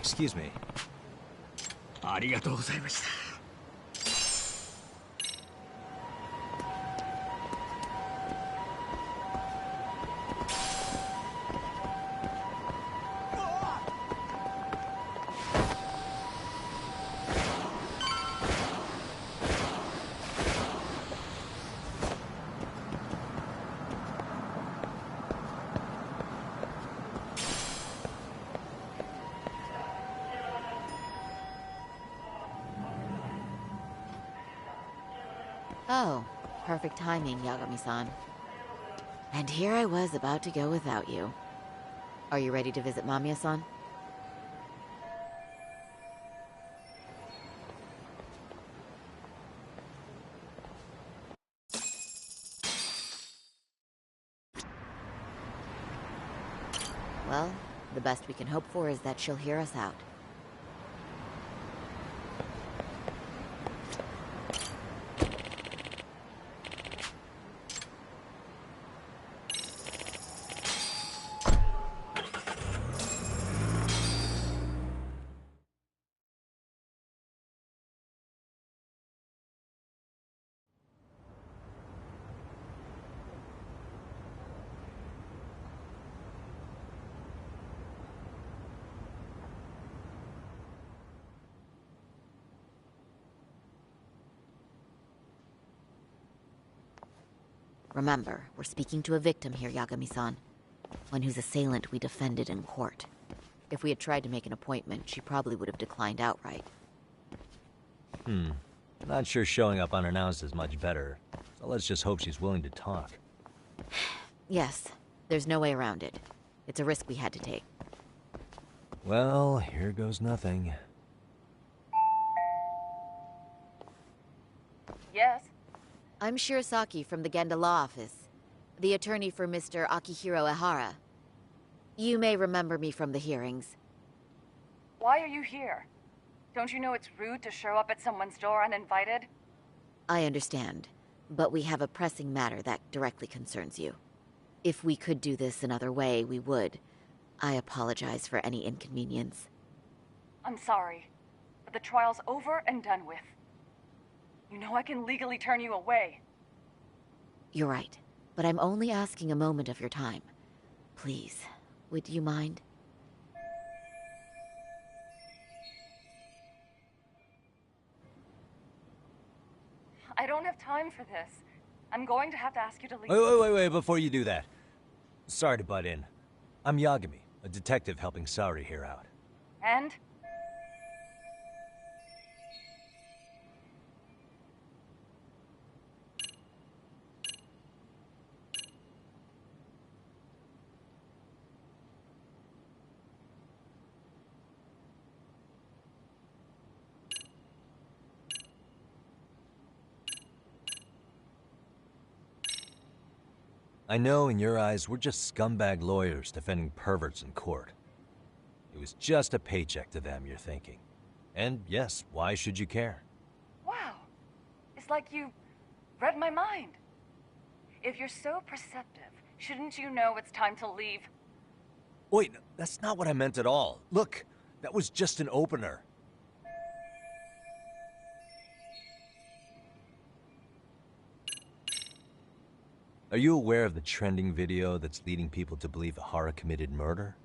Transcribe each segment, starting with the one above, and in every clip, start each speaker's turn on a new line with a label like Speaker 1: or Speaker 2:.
Speaker 1: excuse me.
Speaker 2: ありがとうございました。
Speaker 3: Oh, perfect timing, Yagami-san. And here I was about to go without you. Are you ready to visit Mamiya-san? Well, the best we can hope for is that she'll hear us out. Remember, we're speaking to a victim here, Yagami-san. One whose assailant we defended in court. If we had tried to make an appointment, she probably would have declined outright.
Speaker 1: Not sure showing up unannounced is much better, so let's just hope she's willing to talk.
Speaker 3: Yes, there's no way around it. It's a risk we had to take.
Speaker 1: Well, here goes nothing.
Speaker 4: Yes?
Speaker 3: I'm Shirasaki from the Genda Law Office, the attorney for Mr. Akihiro Ehara. You may remember me from the hearings.
Speaker 4: Why are you here? Don't you know it's rude to show up at someone's door uninvited?
Speaker 3: I understand, but we have a pressing matter that directly concerns you. If we could do this another way, we would. I apologize for any inconvenience.
Speaker 4: I'm sorry, but the trial's over and done with. You know I can legally turn you away.
Speaker 3: You're right, but I'm only asking a moment of your time. Please, would you mind?
Speaker 4: I don't have time for this. I'm going to have to ask you to leave.
Speaker 1: Wait, before you do that. Sorry to butt in. I'm Yagami, a detective helping Saori here out.
Speaker 4: And?
Speaker 1: I know in your eyes we're just scumbag lawyers defending perverts in court. It was just a paycheck to them, you're thinking. And yes, why should you care?
Speaker 4: Wow. It's like you read my mind. If you're so perceptive, shouldn't you know it's time to leave?
Speaker 1: Wait, that's not what I meant at all. Look, that was just an opener. Are you aware of the trending video that's leading people to believe Ehara committed murder?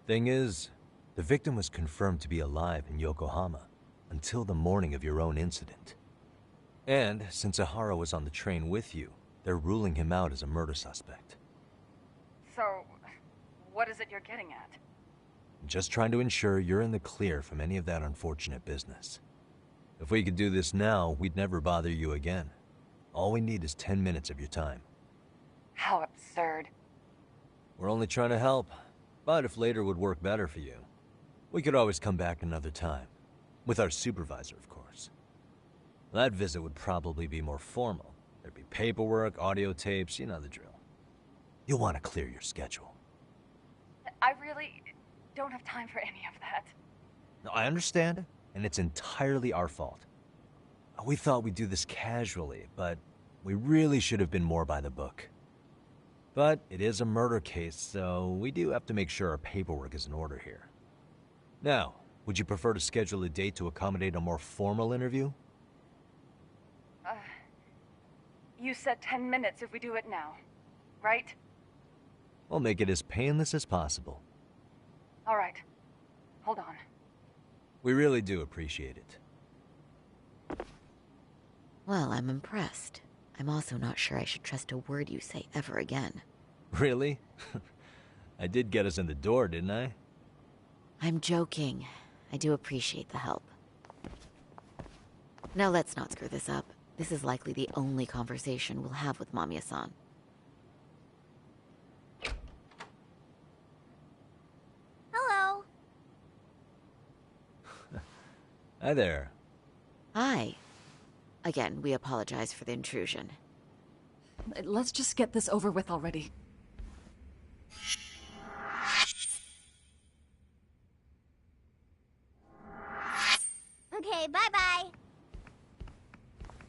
Speaker 1: Thing is, the victim was confirmed to be alive in Yokohama until the morning of your own incident. And since Ehara was on the train with you, they're ruling him out as a murder suspect.
Speaker 4: So, what is it you're getting at?
Speaker 1: I'm just trying to ensure you're in the clear from any of that unfortunate business. If we could do this now, we'd never bother you again. All we need is 10 minutes of your time.
Speaker 4: How absurd.
Speaker 1: We're only trying to help, but if later would work better for you, we could always come back another time. With our supervisor, of course. That visit would probably be more formal. There'd be paperwork, audio tapes, you know the drill. You'll want to clear your schedule.
Speaker 4: I really don't have time for any of that.
Speaker 1: No, I understand, and it's entirely our fault. We thought we'd do this casually, but we really should have been more by the book. But it is a murder case, so we do have to make sure our paperwork is in order here. Now, would you prefer to schedule a date to accommodate a more formal interview?
Speaker 4: You said 10 minutes if we do it now, right?
Speaker 1: We'll make it as painless as possible.
Speaker 4: All right. Hold on.
Speaker 1: We really do appreciate it.
Speaker 3: Well, I'm impressed. I'm also not sure I should trust a word you say ever again.
Speaker 1: Really? I did get us in the door, didn't I?
Speaker 3: I'm joking. I do appreciate the help. Now let's not screw this up. This is likely the only conversation we'll have with Mamiya-san.
Speaker 5: Hello.
Speaker 1: Hi there.
Speaker 3: Hi. Again, we apologize for the intrusion.
Speaker 6: Let's just get this over with already.
Speaker 5: Okay, bye-bye.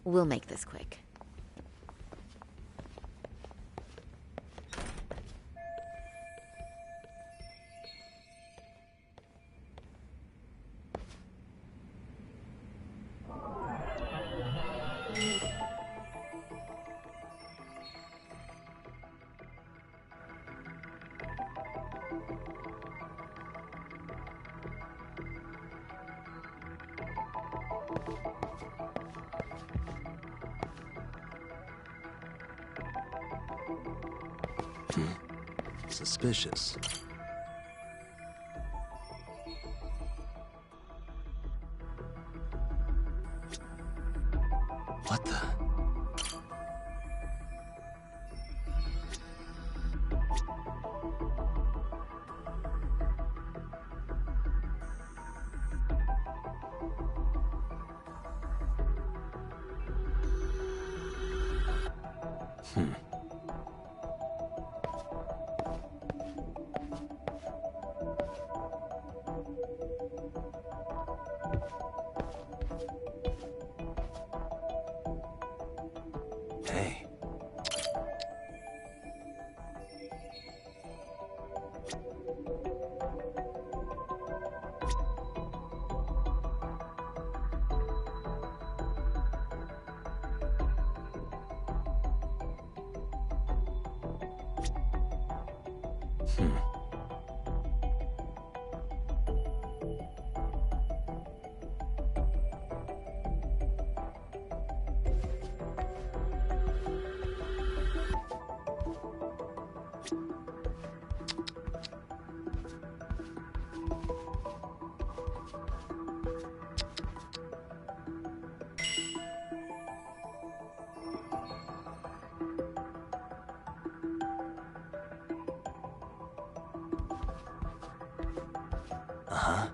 Speaker 3: We'll make this quick.
Speaker 1: Suspicious. What the? Hey. Uh-huh.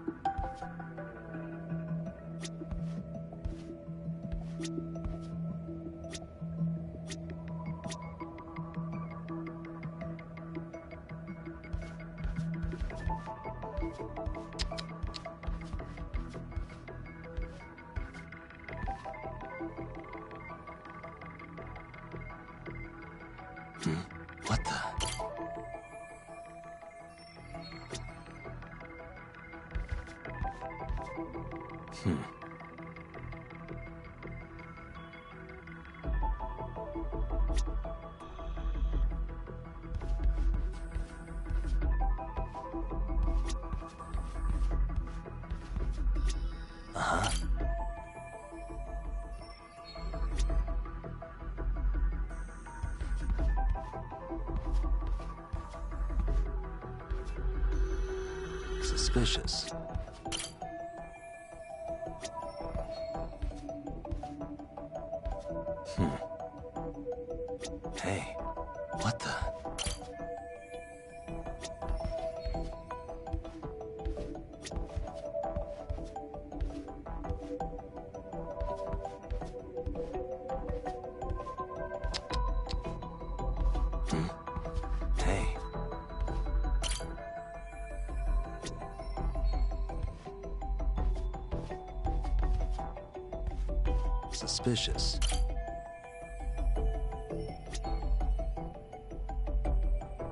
Speaker 1: What the? Uh-huh. Suspicious. Hey, what the? Hey. Suspicious.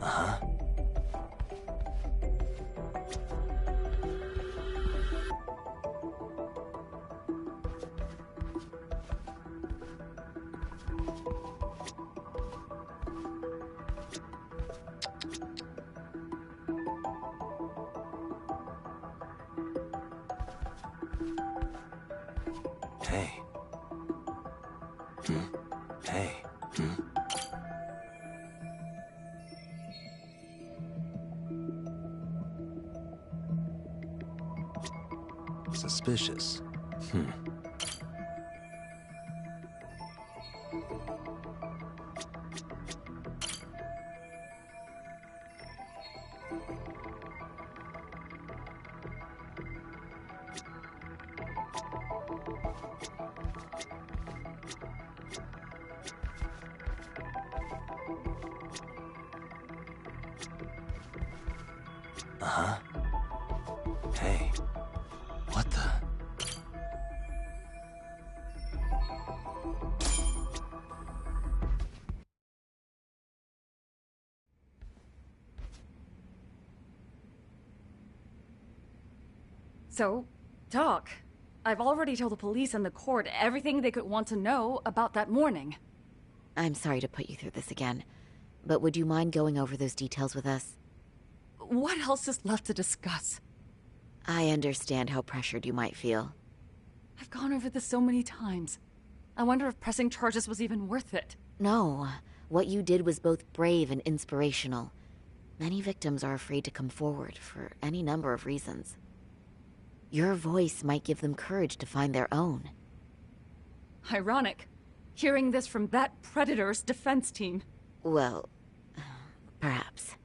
Speaker 1: Uh-huh. Suspicious. Uh-huh. Hey, what the?
Speaker 6: So, Doc, I've already told the police and the court everything they could want to know about that morning.
Speaker 3: I'm sorry to put you through this again, but would you mind going over those details with us?
Speaker 6: What else is left to discuss?
Speaker 3: I understand how pressured you might feel.
Speaker 6: I've gone over this so many times. I wonder if pressing charges was even worth it.
Speaker 3: No, what you did was both brave and inspirational. Many victims are afraid to come forward for any number of reasons. Your voice might give them courage to find their own.
Speaker 6: Ironic, hearing this from that predator's defense team.
Speaker 3: Well, perhaps.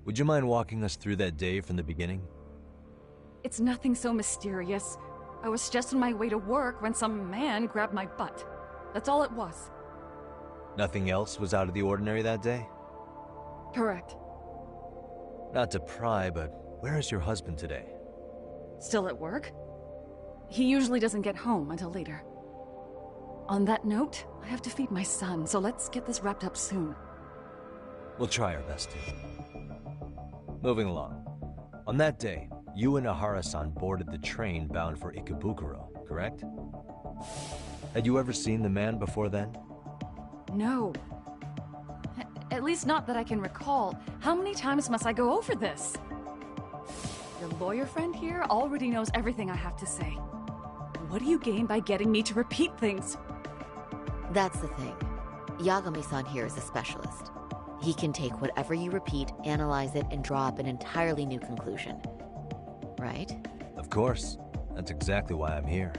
Speaker 1: Would you mind walking us through that day from the beginning?
Speaker 6: It's nothing so mysterious. I was just on my way to work when some man grabbed my butt. That's all it was.
Speaker 1: Nothing else was out of the ordinary that day?
Speaker 6: Correct.
Speaker 1: Not to pry, but where is your husband today?
Speaker 6: Still at work? He usually doesn't get home until later. On that note, I have to feed my son, so let's get this wrapped up soon.
Speaker 1: We'll try our best to. Moving along. On that day, you and Ahara-san boarded the train bound for Ikebukuro, correct? Had you ever seen the man before then?
Speaker 6: No. At least not that I can recall. How many times must I go over this? Your lawyer friend here already knows everything I have to say. What do you gain by getting me to repeat things?
Speaker 3: That's the thing. Yagami-san here is a specialist. He can take whatever you repeat, analyze it, and draw up an entirely new conclusion. Right?
Speaker 1: Of course. That's exactly why I'm here.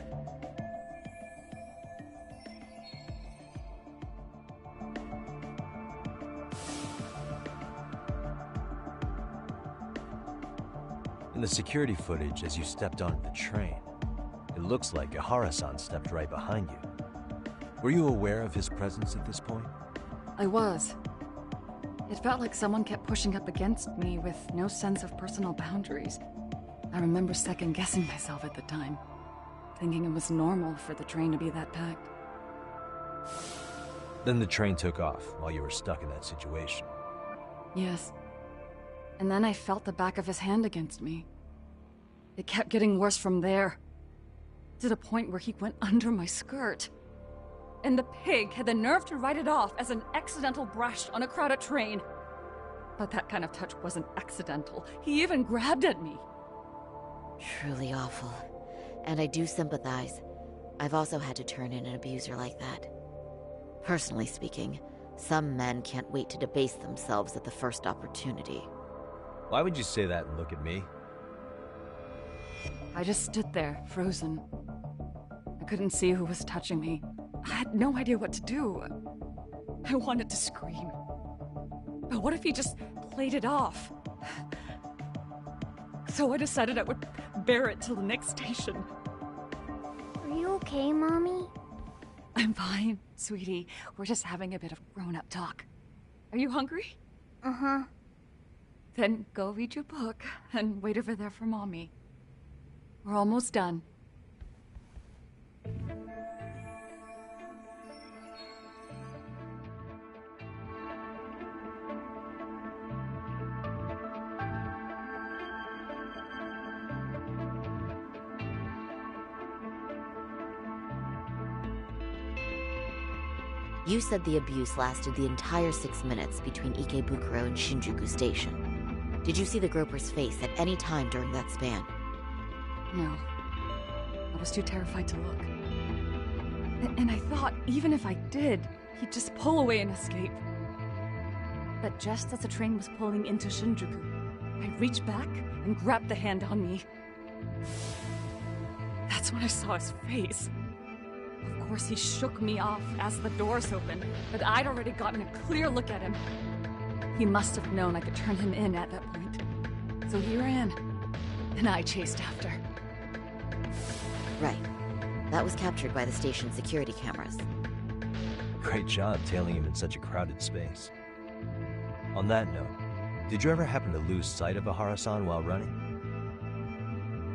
Speaker 1: In the security footage as you stepped onto the train, it looks like Ahara-san stepped right behind you. Were you aware of his presence at this point?
Speaker 6: I was. It felt like someone kept pushing up against me with no sense of personal boundaries. I remember second-guessing myself at the time, thinking it was normal for the train to be that packed.
Speaker 1: Then the train took off while you were stuck in that situation.
Speaker 6: Yes. And then I felt the back of his hand against me. It kept getting worse from there, to the point where he went under my skirt. And the pig had the nerve to write it off as an accidental brush on a crowded train. But that kind of touch wasn't accidental. He even grabbed at me.
Speaker 3: Truly awful. And I do sympathize. I've also had to turn in an abuser like that. Personally speaking, some men can't wait to debase themselves at the first opportunity.
Speaker 1: Why would you say that and look at me?
Speaker 6: I just stood there, frozen. I couldn't see who was touching me. I had no idea what to do. I wanted to scream. But what if he just played it off? So I decided I would bear it till the next station.
Speaker 5: Are you okay, Mommy?
Speaker 6: I'm fine, sweetie. We're just having a bit of grown-up talk. Are you hungry?
Speaker 5: Uh-huh.
Speaker 6: Then go read your book and wait over there for Mommy. We're almost done.
Speaker 3: You said the abuse lasted the entire 6 minutes between Ikebukuro and Shinjuku Station. Did you see the groper's face at any time during that span?
Speaker 6: No. I was too terrified to look. And I thought, even if I did, he'd just pull away and escape. But just as the train was pulling into Shinjuku, I reached back and grabbed the hand on me. That's when I saw his face. Of course, he shook me off as the doors opened, but I'd already gotten a clear look at him. He must have known I could turn him in at that point. So he ran, and I chased after.
Speaker 3: Right. That was captured by the station's security cameras.
Speaker 1: Great job tailing him in such a crowded space. On that note, did you ever happen to lose sight of Ahara-san while running?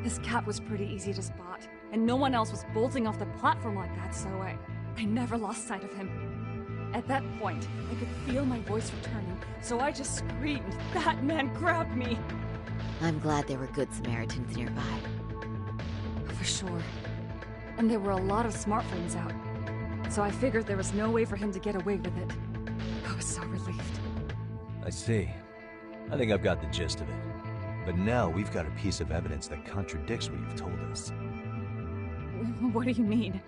Speaker 6: His cap was pretty easy to spot, and no one else was bolting off the platform like that, so I never lost sight of him. At that point, I could feel my voice returning, so I just screamed, "That man grabbed me!"
Speaker 3: I'm glad there were good Samaritans nearby.
Speaker 6: For sure. And there were a lot of smartphones out, so I figured there was no way for him to get away with it. I was so relieved.
Speaker 1: I see. I think I've got the gist of it. But now we've got a piece of evidence that contradicts what you've told us.
Speaker 6: What do you mean?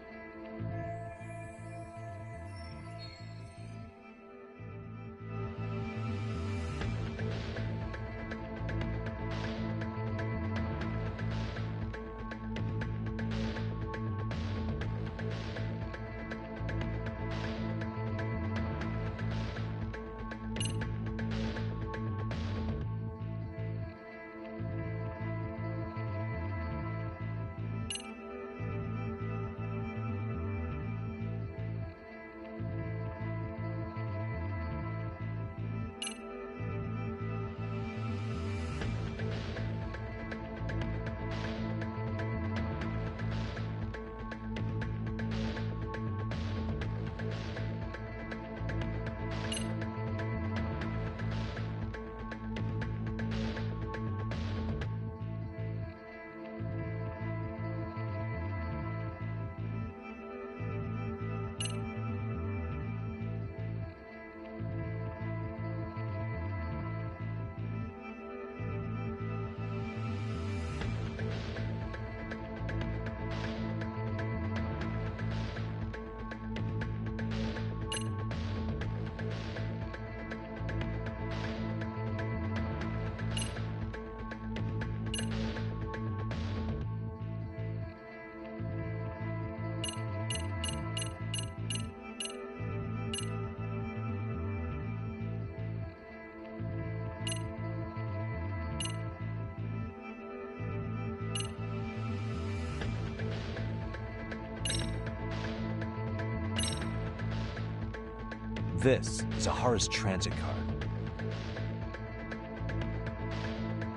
Speaker 1: This is Ahara's transit card.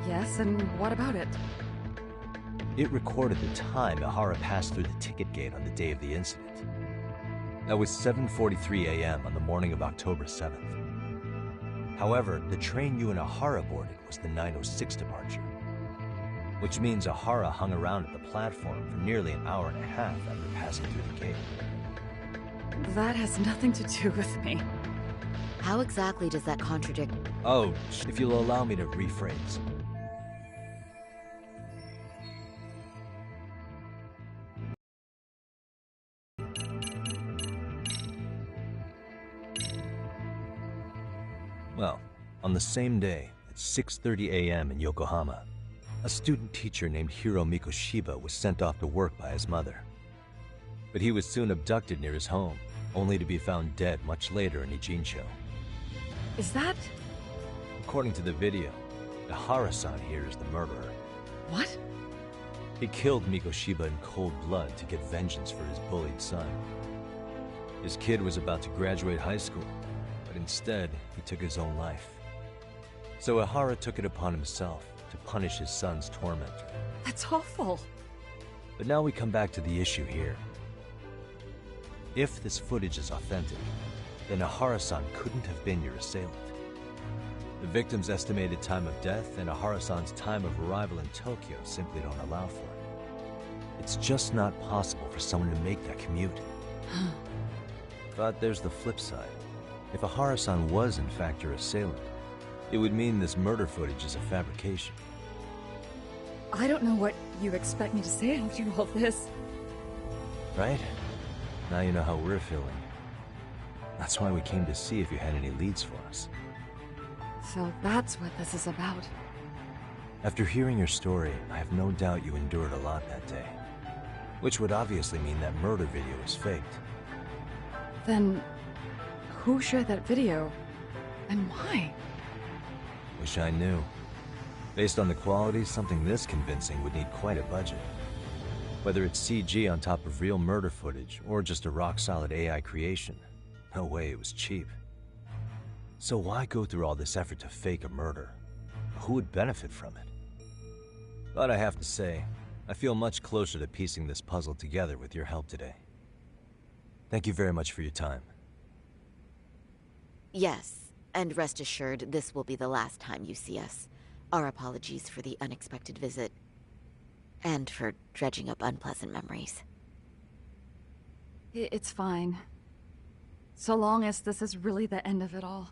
Speaker 6: Yes, and what about it?
Speaker 1: It recorded the time Ahara passed through the ticket gate on the day of the incident. That was 7:43 a.m. on the morning of October 7th. However, the train you and Ahara boarded was the 9:06 departure, which means Ahara hung around at the platform for nearly an hour and a half after passing through the gate.
Speaker 6: That has nothing to do with me.
Speaker 3: How exactly does that contradict?
Speaker 1: Oh, if you'll allow me to rephrase. Well, on the same day, at 6:30 a.m. in Yokohama, a student teacher named Hiro Mikoshiba was sent off to work by his mother. But he was soon abducted near his home, only to be found dead much later in Ijincho.
Speaker 6: Is that...
Speaker 1: According to the video, Ahara-san here is the murderer.
Speaker 6: what?
Speaker 1: He killed Mikoshiba in cold blood to get vengeance for his bullied son. His kid was about to graduate high school, but instead, he took his own life. So Ahara took it upon himself to punish his son's tormentor.
Speaker 6: That's awful.
Speaker 1: But now we come back to the issue here. If this footage is authentic, then Ahara-san couldn't have been your assailant. The victim's estimated time of death and Ahara-san's time of arrival in Tokyo simply don't allow for it. It's just not possible for someone to make that commute. But there's the flip side. If Ahara-san was in fact your assailant, it would mean this murder footage is a fabrication.
Speaker 6: I don't know what you expect me to say after all this.
Speaker 1: Right? Now you know how we're feeling. That's why we came to see if you had any leads for us.
Speaker 6: So that's what this is about.
Speaker 1: After hearing your story, I have no doubt you endured a lot that day. Which would obviously mean that murder video is faked.
Speaker 6: Then, who shared that video? And why?
Speaker 1: Wish I knew. Based on the quality, something this convincing would need quite a budget. Whether it's CG on top of real murder footage, or just a rock-solid AI creation, no way it was cheap. So why go through all this effort to fake a murder? Who would benefit from it? But I have to say, I feel much closer to piecing this puzzle together with your help today. Thank you very much for your time.
Speaker 3: Yes, and rest assured, this will be the last time you see us. Our apologies for the unexpected visit. And for dredging up unpleasant memories.
Speaker 6: It's fine. So long as this is really the end of it all.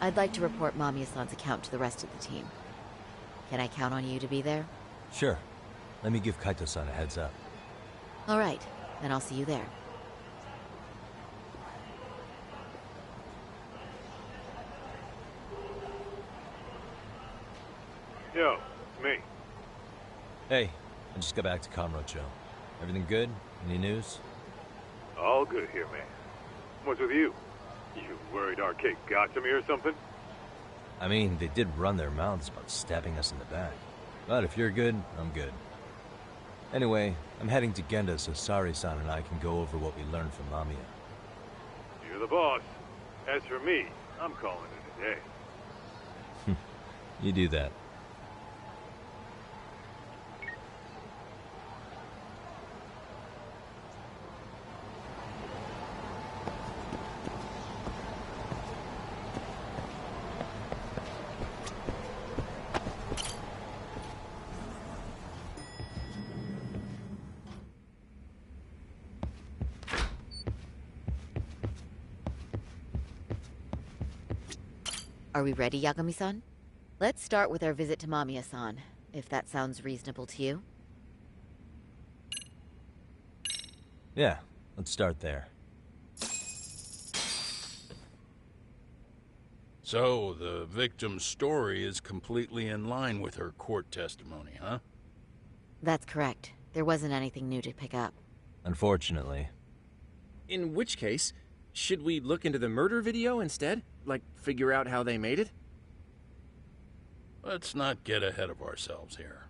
Speaker 3: I'd like to report Mamiya-san's account to the rest of the team. Can I count on you to be there?
Speaker 1: Sure. Let me give Kaito-san a heads up.
Speaker 3: All right, then I'll see you there.
Speaker 7: Yo, it's me.
Speaker 1: Hey, I just got back to Kamurocho. Everything good? Any news?
Speaker 7: All good here, man. What's with you? You worried Arcade got to me or something?
Speaker 1: I mean, they did run their mouths about stabbing us in the back. But if you're good, I'm good. Anyway, I'm heading to Genda so Sari-san and I can go over what we learned from Mamiya.
Speaker 7: You're the boss. As for me, I'm calling it a day.
Speaker 1: You do that.
Speaker 3: Are we ready, Yagami-san? Let's start with our visit to Mamiya-san, if that sounds reasonable to you.
Speaker 1: Yeah, let's start there.
Speaker 8: So, the victim's story is completely in line with her court testimony, huh?
Speaker 3: That's correct. There wasn't anything new to pick up.
Speaker 1: Unfortunately.
Speaker 2: In which case, should we look into the murder video instead? Like, figure out how they made it?
Speaker 8: Let's not get ahead of ourselves here.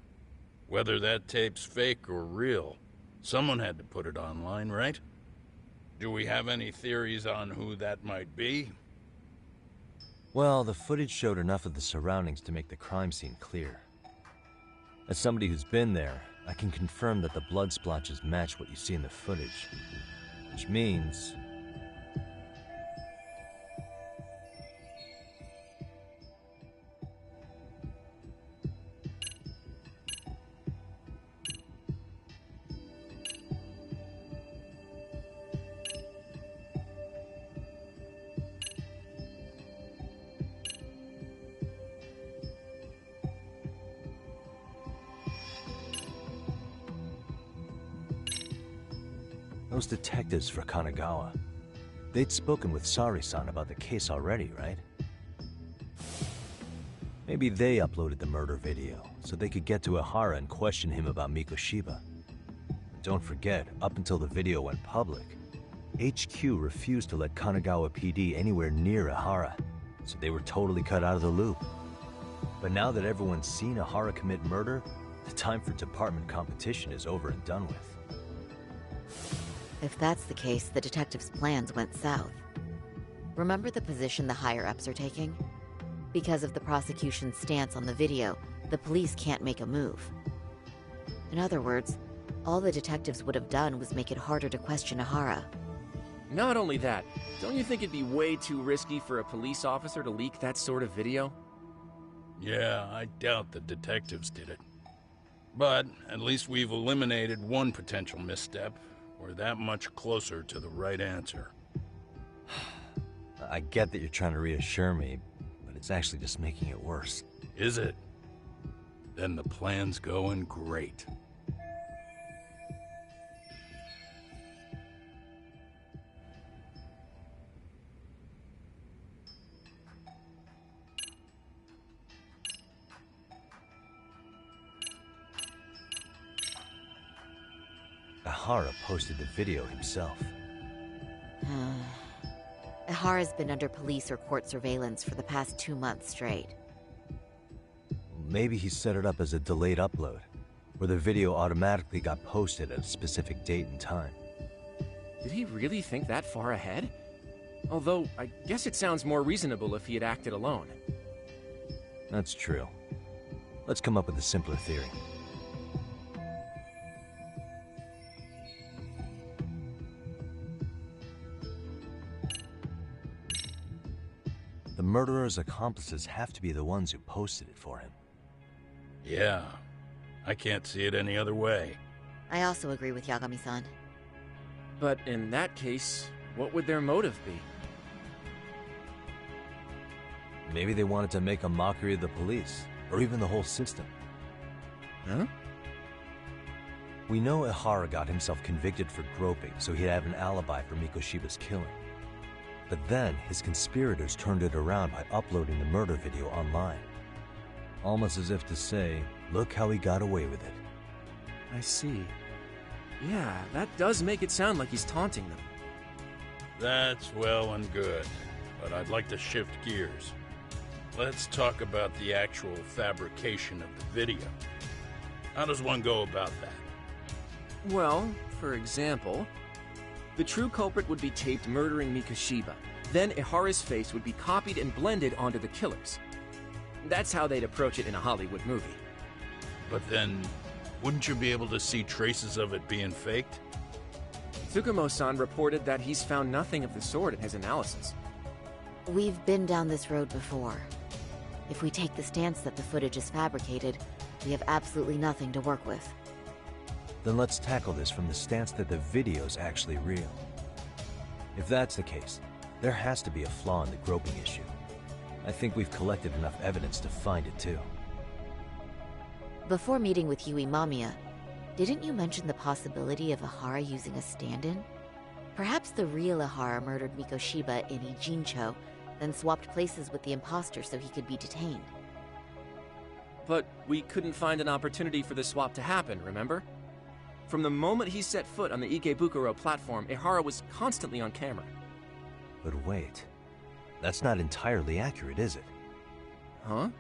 Speaker 8: Whether that tape's fake or real, someone had to put it online, right? Do we have any theories on who that might be?
Speaker 1: Well, the footage showed enough of the surroundings to make the crime scene clear. As somebody who's been there, I can confirm that the blood splotches match what you see in the footage. Which means... those detectives for Kanagawa. They'd spoken with Sari-san about the case already, right? Maybe they uploaded the murder video, so they could get to Ihara and question him about Mikoshiba. Don't forget, up until the video went public, HQ refused to let Kanagawa PD anywhere near Ihara, so they were totally cut out of the loop. But now that everyone's seen Ihara commit murder, the time for department competition is over and done with.
Speaker 3: If that's the case, the detectives' plans went south. Remember the position the higher-ups are taking? Because of the prosecution's stance on the video, the police can't make a move. In other words, all the detectives would have done was make it harder to question Ihara.
Speaker 2: Not only that, don't you think it'd be way too risky for a police officer to leak that sort of video?
Speaker 8: Yeah, I doubt the detectives did it. But at least we've eliminated one potential misstep. We're that much closer to the right answer.
Speaker 1: I get that you're trying to reassure me, but it's actually just making it worse.
Speaker 8: Is it? Then the plan's going great.
Speaker 1: Ihara posted the video himself.
Speaker 3: Ihara's been under police or court surveillance for the past 2 months straight.
Speaker 1: Maybe he set it up as a delayed upload, where the video automatically got posted at a specific date and time.
Speaker 2: Did he really think that far ahead? Although, I guess it sounds more reasonable if he had acted alone.
Speaker 1: That's true. Let's come up with a simpler theory. The murderer's accomplices have to be the ones who posted it for him.
Speaker 8: Yeah, I can't see it any other way.
Speaker 3: I also agree with Yagami-san.
Speaker 2: But in that case, what would their motive be?
Speaker 1: Maybe they wanted to make a mockery of the police, or even the whole system.
Speaker 2: Huh?
Speaker 1: We know Ihara got himself convicted for groping, so he'd have an alibi for Mikoshiba's killing. But then, his conspirators turned it around by uploading the murder video online. Almost as if to say, look how he got away with it.
Speaker 2: I see. Yeah, that does make it sound like he's taunting them.
Speaker 8: That's well and good, but I'd like to shift gears. Let's talk about the actual fabrication of the video. How does one go about that?
Speaker 2: Well, for example, the true culprit would be taped murdering Mikoshiba. Then Ihara's face would be copied and blended onto the killers. That's how they'd approach it in a Hollywood movie.
Speaker 8: But then, wouldn't you be able to see traces of it being faked?
Speaker 2: Tsukumo-san reported that he's found nothing of the sort in his analysis.
Speaker 3: We've been down this road before. If we take the stance that the footage is fabricated, we have absolutely nothing to work with.
Speaker 1: Then let's tackle this from the stance that the video's actually real. If that's the case, there has to be a flaw in the groping issue. I think we've collected enough evidence to find it too.
Speaker 3: Before meeting with Yui Mamiya, didn't you mention the possibility of Ihara using a stand-in? Perhaps the real Ihara murdered Mikoshiba in Ijincho, then swapped places with the imposter so he could be detained.
Speaker 2: But we couldn't find an opportunity for the swap to happen, remember? From the moment he set foot on the Ikebukuro platform, Ihara was constantly on camera.
Speaker 1: But wait, that's not entirely accurate, is it?
Speaker 2: Huh?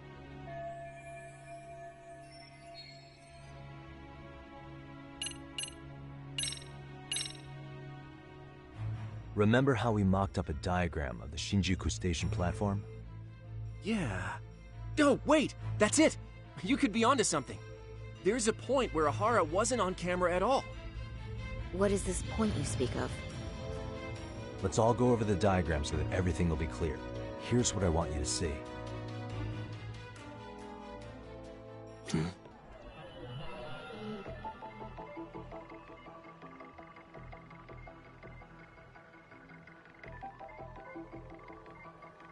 Speaker 1: Remember how we mocked up a diagram of the Shinjuku Station platform?
Speaker 2: Yeah. Oh, wait! That's it! You could be onto something. There's a point where Ihara wasn't on camera at all.
Speaker 3: What is this point you speak of?
Speaker 1: Let's all go over the diagram so that everything will be clear. Here's what I want you to see.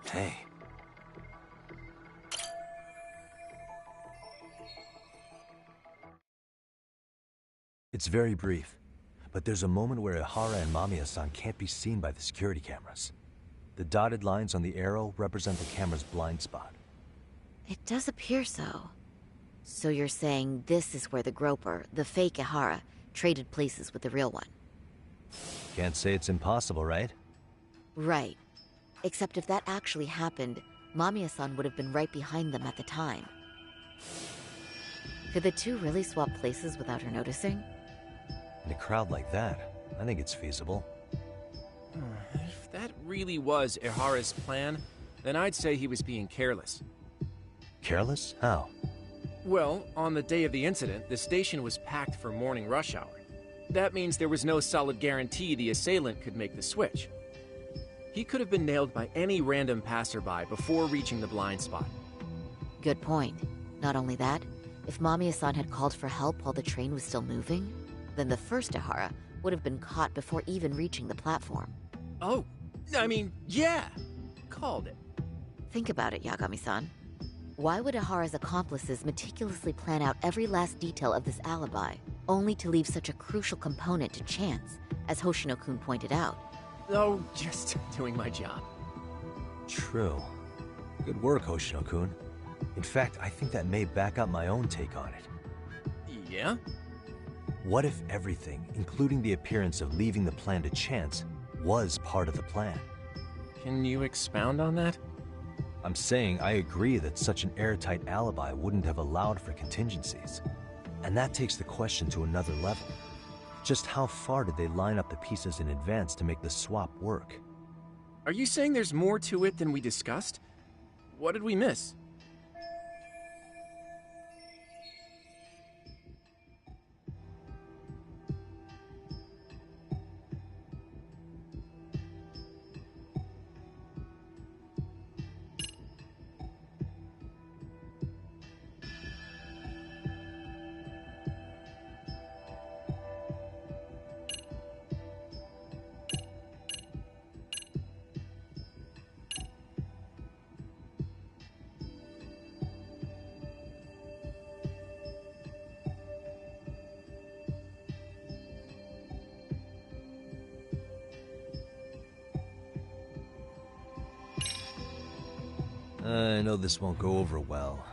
Speaker 1: Hey. It's very brief, but there's a moment where Ihara and Mamiya-san can't be seen by the security cameras. The dotted lines on the arrow represent the camera's blind spot.
Speaker 3: It does appear so. So you're saying this is where the groper, the fake Ihara, traded places with the real one?
Speaker 1: Can't say it's impossible, right?
Speaker 3: Right. Except if that actually happened, Mamiya-san would have been right behind them at the time. Could the two really swap places without her noticing?
Speaker 1: In a crowd like that, I think it's feasible.
Speaker 2: If that really was Ihara's plan, then I'd say he was being careless.
Speaker 1: Careless? How?
Speaker 2: Well, on the day of the incident, the station was packed for morning rush hour. That means there was no solid guarantee the assailant could make the switch. He could have been nailed by any random passerby before reaching the blind spot.
Speaker 3: Good point. Not only that, if Mamiya-san had called for help while the train was still moving, then the first Ihara would have been caught before even reaching the platform.
Speaker 2: Oh, I mean, yeah. Called it.
Speaker 3: Think about it, Yagami-san. Why would Ihara's accomplices meticulously plan out every last detail of this alibi, only to leave such a crucial component to chance, as Hoshino-kun pointed out?
Speaker 2: Oh, just doing my job.
Speaker 1: True. Good work, Hoshino-kun. In fact, I think that may back up my own take on it.
Speaker 2: Yeah?
Speaker 1: What if everything, including the appearance of leaving the plan to chance, was part of the plan?
Speaker 2: Can you expound on that?
Speaker 1: I'm saying I agree that such an airtight alibi wouldn't have allowed for contingencies. And that takes the question to another level. Just how far did they line up the pieces in advance to make the swap work?
Speaker 2: Are you saying there's more to it than we discussed? What did we miss?
Speaker 1: I know this won't go over well,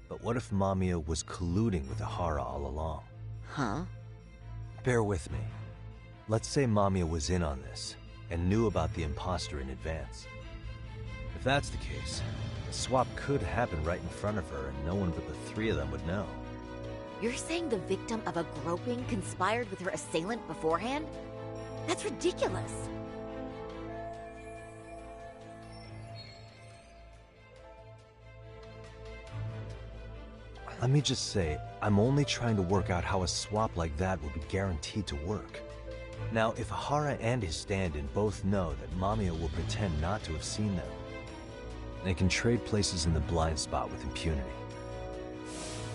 Speaker 1: but what if Mamiya was colluding with Ihara all along?
Speaker 3: Huh?
Speaker 1: Bear with me. Let's say Mamiya was in on this, and knew about the imposter in advance. If that's the case, the swap could happen right in front of her, and no one but the three of them would know.
Speaker 3: You're saying the victim of a groping conspired with her assailant beforehand? That's ridiculous!
Speaker 1: Let me just say, I'm only trying to work out how a swap like that will be guaranteed to work. Now, if Ihara and his stand-in both know that Mamiya will pretend not to have seen them, they can trade places in the blind spot with impunity.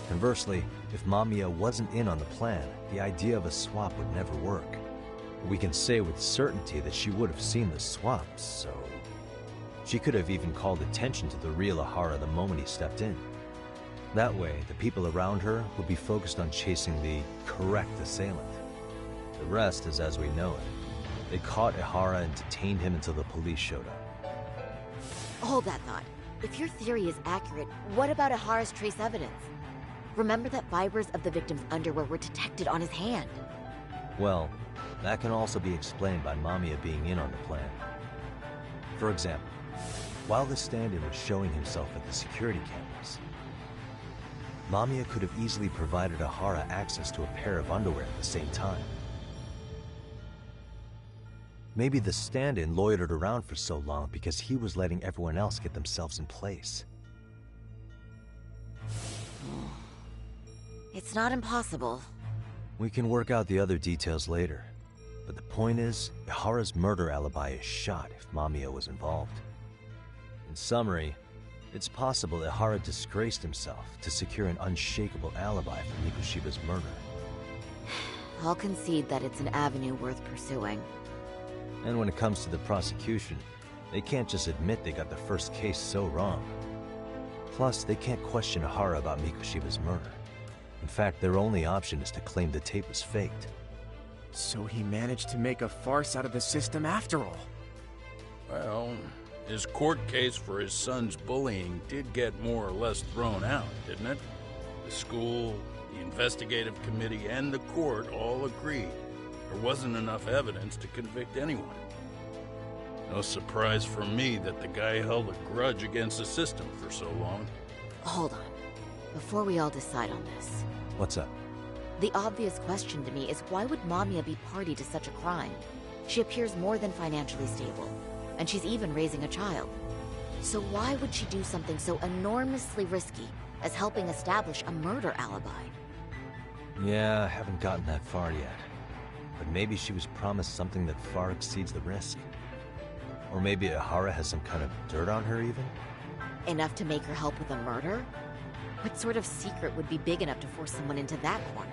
Speaker 1: Conversely, if Mamiya wasn't in on the plan, the idea of a swap would never work. We can say with certainty that she would have seen the swap, so... she could have even called attention to the real Ihara the moment he stepped in. That way, the people around her would be focused on chasing the correct assailant. The rest is as we know it. They caught Ihara and detained him until the police showed up.
Speaker 3: Hold that thought. If your theory is accurate, what about Ihara's trace evidence? Remember that fibers of the victim's underwear were detected on his hand.
Speaker 1: Well, that can also be explained by Mamiya being in on the plan. For example, while the stand-in was showing himself at the security cameras, Mamiya could have easily provided Ihara access to a pair of underwear at the same time. Maybe the stand-in loitered around for so long because he was letting everyone else get themselves in place.
Speaker 3: It's not impossible.
Speaker 1: We can work out the other details later, but the point is, Ihara's murder alibi is shot if Mamiya was involved. In summary, it's possible Ihara disgraced himself to secure an unshakable alibi for Mikushiba's murder.
Speaker 3: I'll concede that it's an avenue worth pursuing.
Speaker 1: And when it comes to the prosecution, they can't just admit they got the first case so wrong. Plus, they can't question Ihara about Mikushiba's murder. In fact, their only option is to claim the tape was faked.
Speaker 2: So he managed to make a farce out of the system after all.
Speaker 8: Well, his court case for his son's bullying did get more or less thrown out, didn't it? The school, the investigative committee, and the court all agreed there wasn't enough evidence to convict anyone. No surprise for me that the guy held a grudge against the system for so long.
Speaker 3: Hold on. Before we all decide on this,
Speaker 1: What's up?
Speaker 3: the obvious question to me is why would Mamiya be party to such a crime? She appears more than financially stable, and she's even raising a child. So why would she do something so enormously risky as helping establish a murder alibi?
Speaker 1: Yeah, I haven't gotten that far yet. But maybe she was promised something that far exceeds the risk. Or maybe Ihara has some kind of dirt on her even?
Speaker 3: Enough to make her help with a murder? What sort of secret would be big enough to force someone into that corner?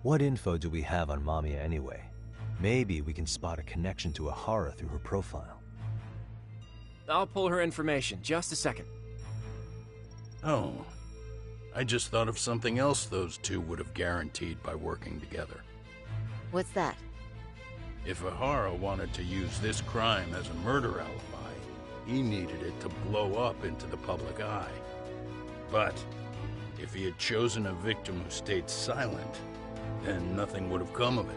Speaker 1: What info do we have on Mamiya anyway? Maybe we can spot a connection to Ahara through her profile.
Speaker 2: I'll pull her information. Just a second.
Speaker 8: Oh, I just thought of something else those two would have guaranteed by working together.
Speaker 3: What's that?
Speaker 8: If Ahara wanted to use this crime as a murder alibi, he needed it to blow up into the public eye. But if he had chosen a victim who stayed silent, then nothing would have come of it.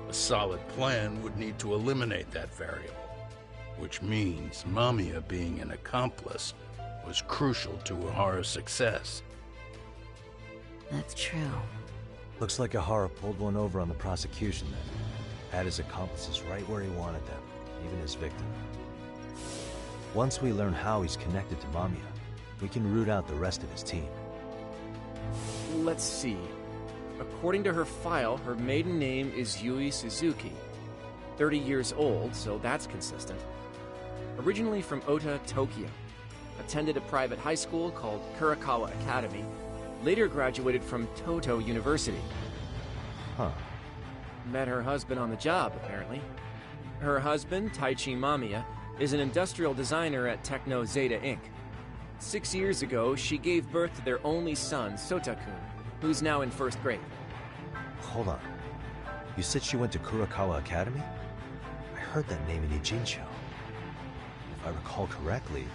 Speaker 8: A solid plan would need to eliminate that variable, which means Mamiya being an accomplice was crucial to Ahara's success.
Speaker 3: That's true.
Speaker 1: Looks like Ahara pulled one over on the prosecution then. Had his accomplices right where he wanted them, even his victim. Once we learn how he's connected to Mamiya, we can root out the rest of his team.
Speaker 2: Let's see. According to her file, her maiden name is Yui Suzuki. 30 years old, so that's consistent. Originally from Ota, Tokyo. Attended a private high school called Kurakawa Academy. Later graduated from Toto University.
Speaker 1: Huh.
Speaker 2: Met her husband on the job, apparently. Her husband, Taichi Mamiya, is an industrial designer at Techno Zeta Inc. 6 years ago, she gave birth to their only son, Sotakun, who's now in first grade.
Speaker 1: Hold on. You said she went to Kurakawa Academy? I heard that name in Ijincho. If I recall correctly...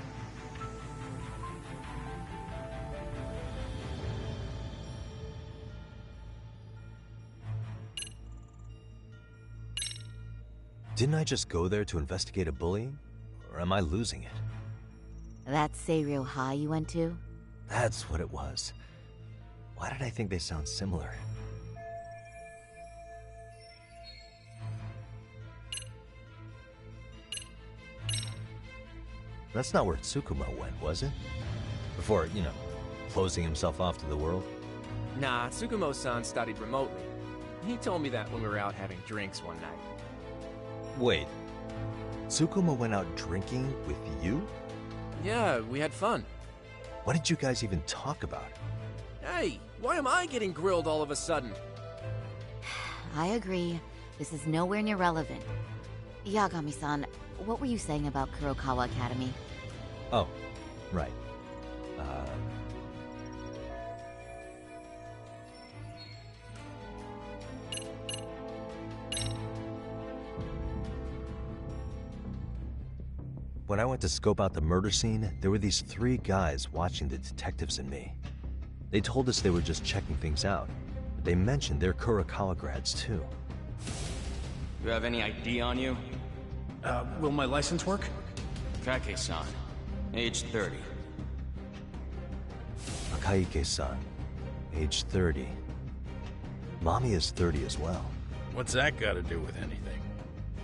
Speaker 1: Didn't I just go there to investigate a bullying? Or am I losing it?
Speaker 3: That Seiryo High you went to?
Speaker 1: That's what it was. Why did I think they sound similar? That's not where Tsukumo went, was it? Before, closing himself off to the world?
Speaker 2: Nah, Tsukumo-san studied remotely. He told me that when we were out having drinks one night.
Speaker 1: Wait. Tsukumo went out drinking with you?
Speaker 2: Yeah, we had fun.
Speaker 1: What did you guys even talk about?
Speaker 2: Hey, why am I getting grilled all of a sudden?
Speaker 3: I agree. This is nowhere near relevant. Yagami-san, what were you saying about Kurokawa Academy?
Speaker 1: Oh, right. When I went to scope out the murder scene, there were these 3 guys watching the detectives and me. They told us they were just checking things out, but they mentioned they're Kurakawa grads too.
Speaker 9: You have any ID on you?
Speaker 10: Will my license work?
Speaker 9: Kake-san, age 30.
Speaker 1: Akaike-san, age 30. Mommy is 30 as well.
Speaker 8: What's that got to do with anything?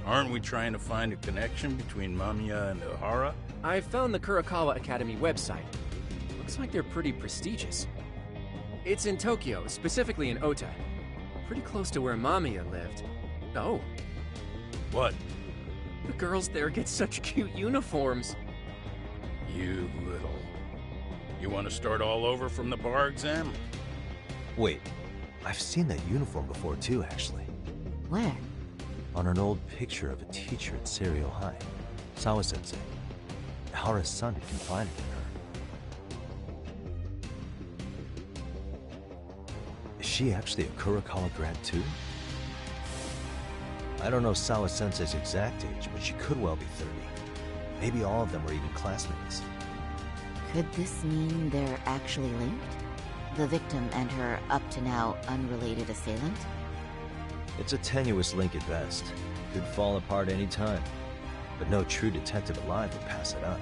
Speaker 8: Aren't we trying to find a connection between Mamiya and Ahara?
Speaker 2: I found the Kurakawa Academy website. Looks like they're pretty prestigious. It's in Tokyo, specifically in Ota. Pretty close to where Mamiya lived. Oh,
Speaker 8: What?
Speaker 2: the girls there get such cute uniforms.
Speaker 8: You little... You want to start all over from the bar exam?
Speaker 1: Wait, I've seen that uniform before too, actually.
Speaker 3: Where?
Speaker 1: On an old picture of a teacher at Seiryo High, Sawa-sensei. Ahara's son had confided in her. Is she actually a Kurakawa grad too? I don't know Sawa-sensei's exact age, but she could well be 30. Maybe all of them were even classmates.
Speaker 3: Could this mean they're actually linked? The victim and her up-to-now unrelated assailant?
Speaker 1: It's a tenuous link at best. Could fall apart any time. But no true detective alive would pass it up.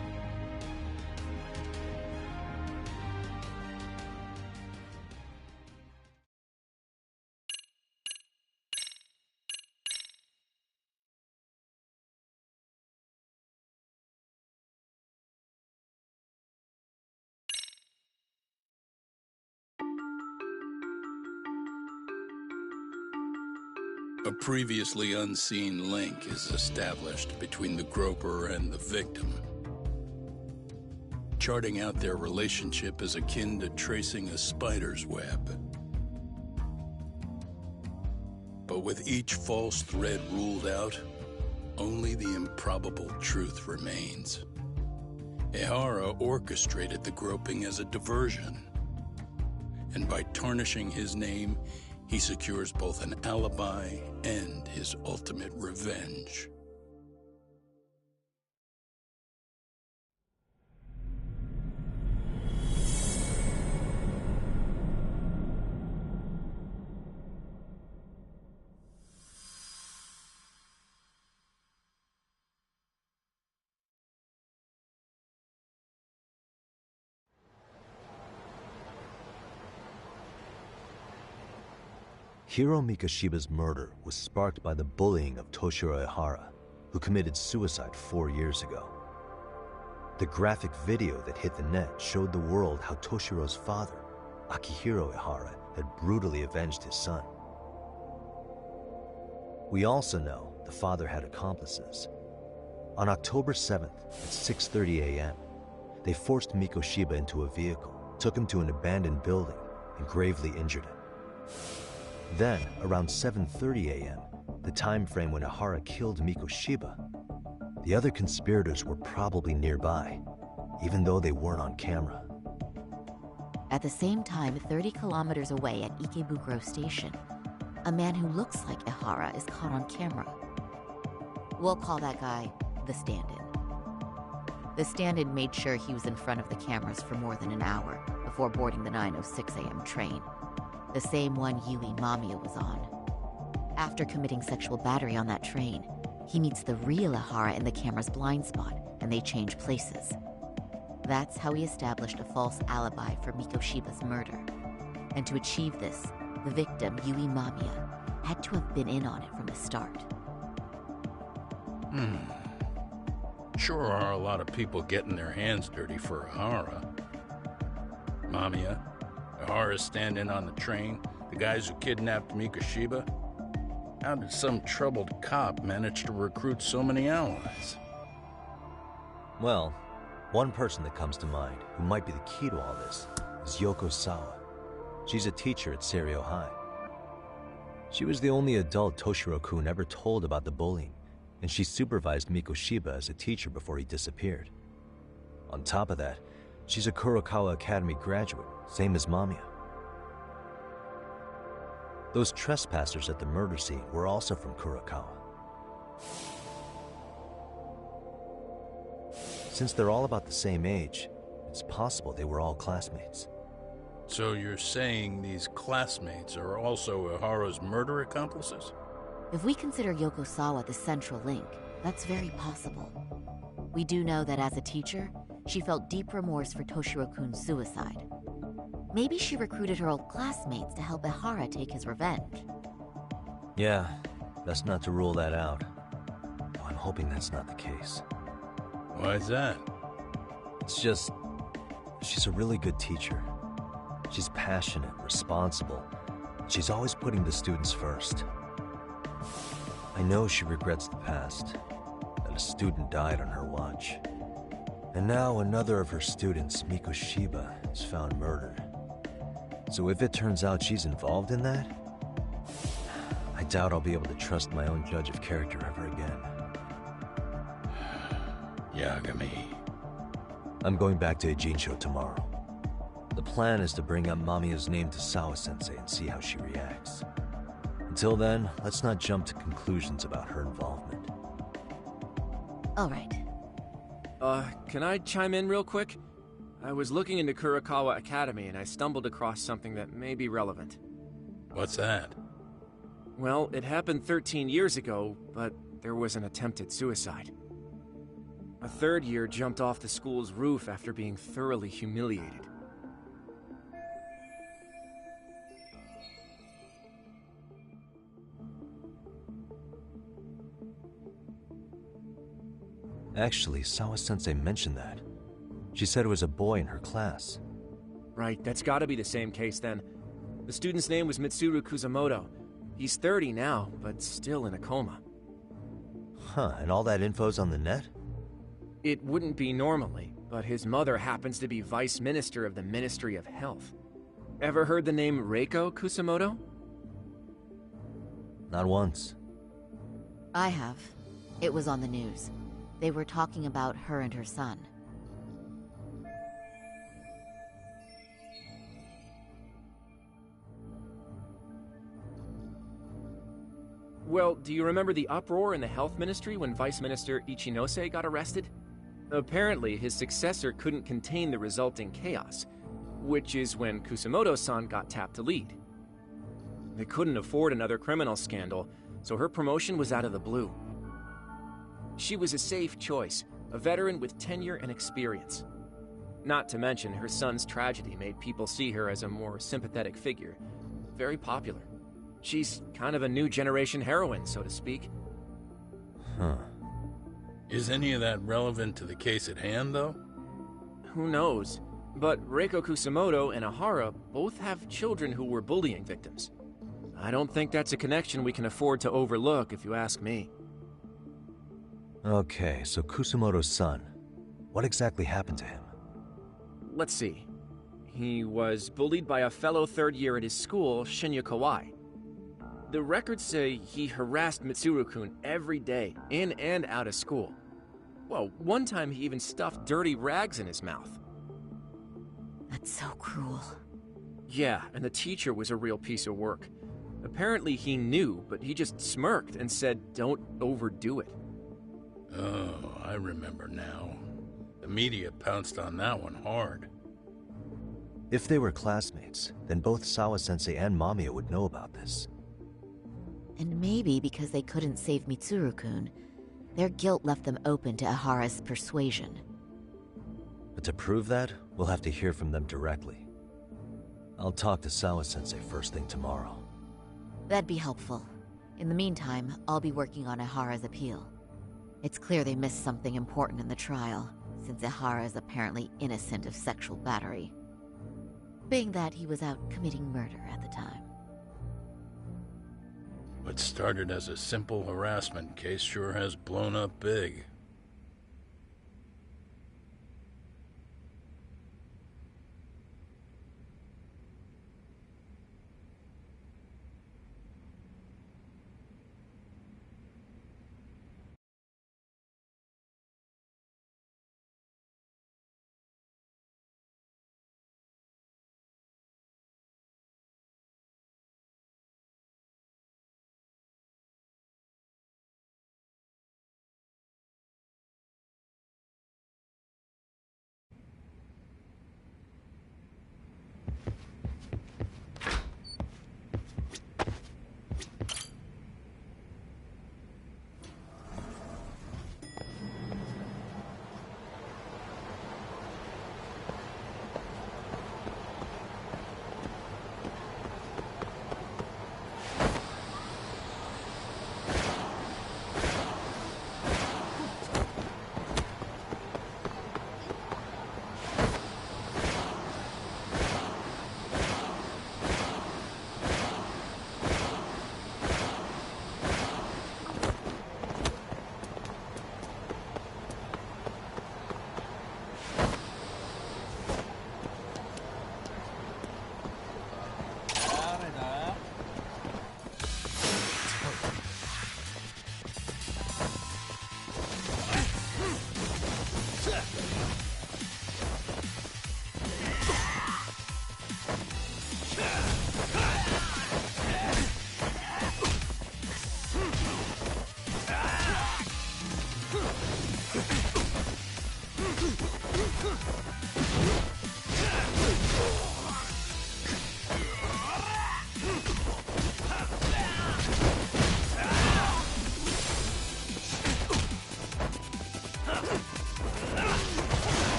Speaker 8: A previously unseen link is established between the groper and the victim. Charting out their relationship is akin to tracing a spider's web. But with each false thread ruled out, only the improbable truth remains. Ehara orchestrated the groping as a diversion. And by tarnishing his name, he secures both an alibi and his ultimate revenge.
Speaker 1: Hiro Mikoshiba's murder was sparked by the bullying of Toshiro Ehara, who committed suicide 4 years ago. The graphic video that hit the net showed the world how Toshiro's father, Akihiro Ehara, had brutally avenged his son. We also know the father had accomplices. On October 7th at 6:30 a.m., they forced Mikoshiba into a vehicle, took him to an abandoned building, and gravely injured him. Then, around 7:30 a.m., the time frame when Ehara killed Mikoshiba, the other conspirators were probably nearby, even though they weren't on camera.
Speaker 3: At the same time, 30 kilometers away at Ikebukuro Station, a man who looks like Ehara is caught on camera. We'll call that guy the stand-in. The stand-in made sure he was in front of the cameras for more than an hour before boarding the 9:06 a.m. train, the same one Yui Mamiya was on. After committing sexual battery on that train, he meets the real Ehara in the camera's blind spot, and they change places. That's how he established a false alibi for Mikoshiba's murder. And to achieve this, the victim, Yui Mamiya, had to have been in on it from the start.
Speaker 8: Sure are a lot of people getting their hands dirty for Ehara. Mamiya, Ehara's stand-in on the train, the guys who kidnapped Mikoshiba. How did some troubled cop manage to recruit so many allies?
Speaker 1: Well, one person that comes to mind who might be the key to all this is Yoko Sawa. She's a teacher at Seiryo High. She was the only adult Toshiro-kun ever told about the bullying, and she supervised Mikoshiba as a teacher before he disappeared. On top of that, she's a Kurokawa Academy graduate, same as Mamiya. Those trespassers at the murder scene were also from Kurokawa. Since they're all about the same age, it's possible they were all classmates.
Speaker 8: So you're saying these classmates are also Ehara's murder accomplices?
Speaker 3: If we consider Yoko Sawa the central link, that's very possible. We do know that as a teacher, she felt deep remorse for Toshiro-kun's suicide. Maybe she recruited her old classmates to help Ehara take his revenge.
Speaker 1: Yeah, best not to rule that out. Though I'm hoping that's not the case.
Speaker 8: Why's that?
Speaker 1: It's just, she's a really good teacher. She's passionate, responsible. She's always putting the students first. I know she regrets the past, that a student died on her watch. And now another of her students, Mikoshiba, is found murdered. So if it turns out she's involved in that, I doubt I'll be able to trust my own judge of character ever again.
Speaker 8: Yagami.
Speaker 1: I'm going back to Ijincho tomorrow. The plan is to bring up Mamiya's name to Sawa-sensei and see how she reacts. Until then, let's not jump to conclusions about her involvement.
Speaker 3: All right.
Speaker 2: Can I chime in real quick? I was looking into Kurokawa Academy and I stumbled across something that may be relevant.
Speaker 8: What's that?
Speaker 2: Well, it happened 13 years ago, but there was an attempted suicide. A third year jumped off the school's roof after being thoroughly humiliated.
Speaker 1: Actually, Sawa-sensei mentioned that. She said it was a boy in her class.
Speaker 2: Right, that's gotta be the same case then. The student's name was Mitsuru Kusamoto. He's 30 now, but still in a coma.
Speaker 1: Huh, and all that info's on the net?
Speaker 2: It wouldn't be normally, but his mother happens to be Vice Minister of the Ministry of Health. Ever heard the name Reiko Kusamoto?
Speaker 1: Not once.
Speaker 3: I have. It was on the news. They were talking about her and her son.
Speaker 2: Well, do you remember the uproar in the health ministry when Vice Minister Ichinose got arrested? Apparently, his successor couldn't contain the resulting chaos, which is when Kusamoto-san got tapped to lead. They couldn't afford another criminal scandal, so her promotion was out of the blue. She was a safe choice, a veteran with tenure and experience. Not to mention, her son's tragedy made people see her as a more sympathetic figure. Very popular. She's kind of a new generation heroine, so to speak.
Speaker 1: Huh.
Speaker 8: Is any of that relevant to the case at hand, though?
Speaker 2: Who knows? But Reiko Kusamoto and Ahara both have children who were bullying victims. I don't think that's a connection we can afford to overlook, if you ask me.
Speaker 1: Okay, so Kusamoto's son. What exactly happened to him?
Speaker 2: Let's see. He was bullied by a fellow third year at his school, Shinya Kawai. The records say he harassed Mitsuru-kun every day, in and out of school. Well, one time he even stuffed dirty rags in his mouth.
Speaker 3: That's so cruel.
Speaker 2: Yeah, and the teacher was a real piece of work. Apparently he knew, but he just smirked and said, "Don't overdo it."
Speaker 8: Oh, I remember now. The media pounced on that one hard.
Speaker 1: If they were classmates, then both Sawa-sensei and Mamiya would know about this.
Speaker 3: And maybe because they couldn't save Mitsuru-kun, their guilt left them open to Ahara's persuasion.
Speaker 1: But to prove that, we'll have to hear from them directly. I'll talk to Sawa-sensei first thing tomorrow.
Speaker 3: That'd be helpful. In the meantime, I'll be working on Ahara's appeal. It's clear they missed something important in the trial, since Ahara is apparently innocent of sexual battery. Being that he was out committing murder at the time.
Speaker 8: What started as a simple harassment case sure has blown up big.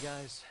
Speaker 1: guys?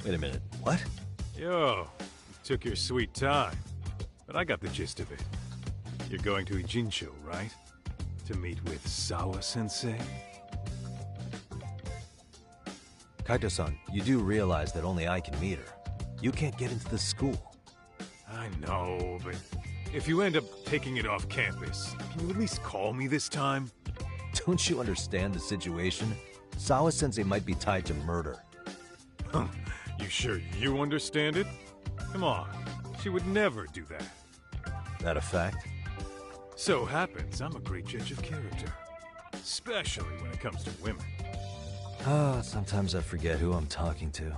Speaker 1: Wait a minute, what?
Speaker 7: Yo, you took your sweet time. But I got the gist of it. You're going to Ijincho, right? To meet with Sawa-sensei?
Speaker 1: Kaito-san, you do realize that only I can meet her. You can't get into the school.
Speaker 7: I know, but if you end up taking it off campus, can you at least call me this time?
Speaker 1: Don't you understand the situation? Sawa-sensei might be tied to murder.
Speaker 7: You sure you understand it? Come on, she would never do that.
Speaker 1: That a fact?
Speaker 7: So happens I'm a great judge of character. Especially when it comes to women.
Speaker 1: Ah, sometimes I forget who I'm talking to.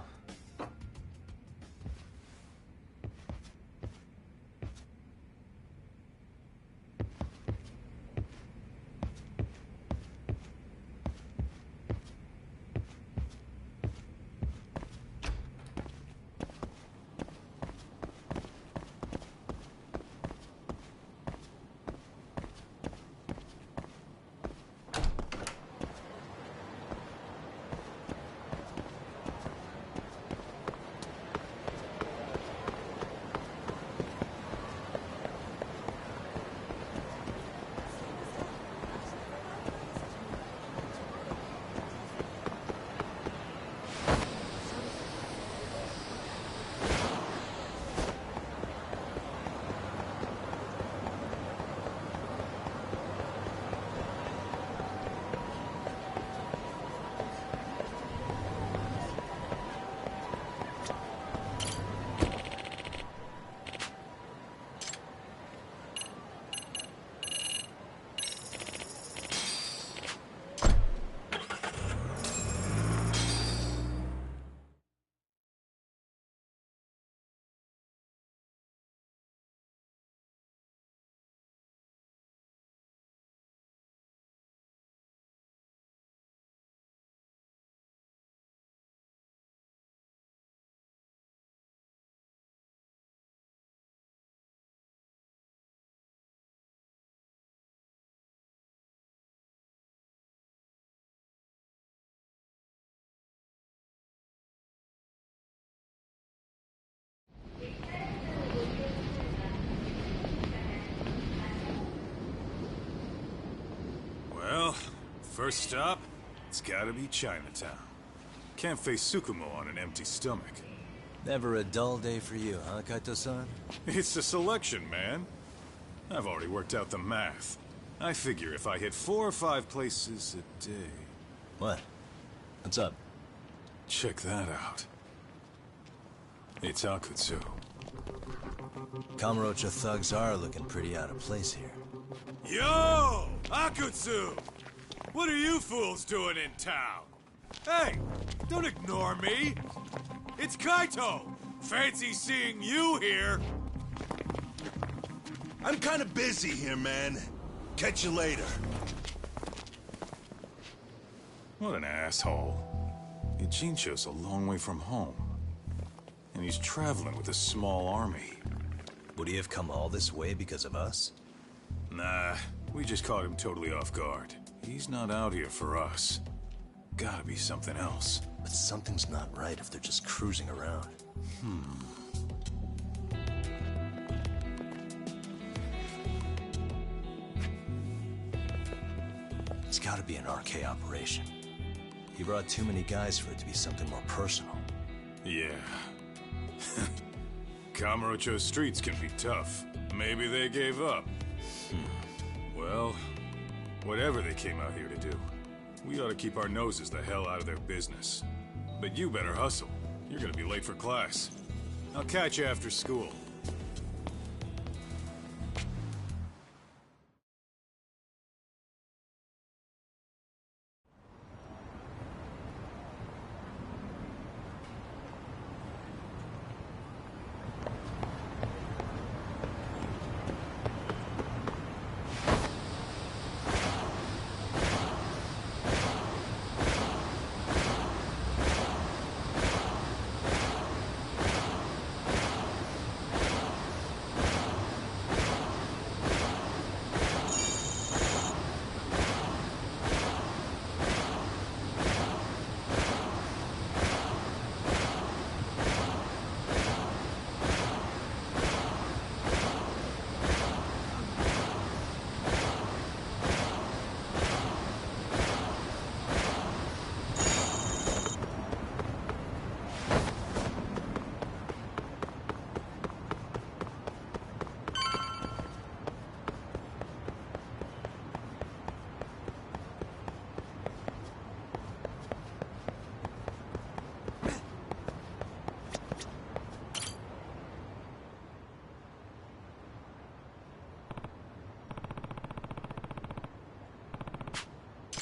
Speaker 7: Well, first stop, it's gotta be Chinatown. Can't face Tsukumo on an empty stomach.
Speaker 1: Never a dull day for you, huh, Kaito-san?
Speaker 7: It's the selection, man. I've already worked out the math. I figure if I hit 4 or 5 places a day...
Speaker 1: What? What's up?
Speaker 7: Check that out. It's Akutsu.
Speaker 1: Kamurocho thugs are looking pretty out of place here.
Speaker 7: Yo! Akutsu! What are you fools doing in town? Hey! Don't ignore me! It's Kaito! Fancy seeing you here!
Speaker 11: I'm kinda busy here, man. Catch you later.
Speaker 7: What an asshole. Ijincho's a long way from home. And he's traveling with a small army.
Speaker 1: Would he have come all this way because of us?
Speaker 7: Nah, we just caught him totally off guard. He's not out here for us. Gotta be something else.
Speaker 1: But something's not right if they're just cruising around. It's gotta be an RK operation. He brought too many guys for it to be something more personal.
Speaker 7: Yeah. Kamurocho streets can be tough. Maybe they gave up. Well, whatever they came out here to do, we ought to keep our noses the hell out of their business. But you better hustle. You're gonna be late for class. I'll catch you after school.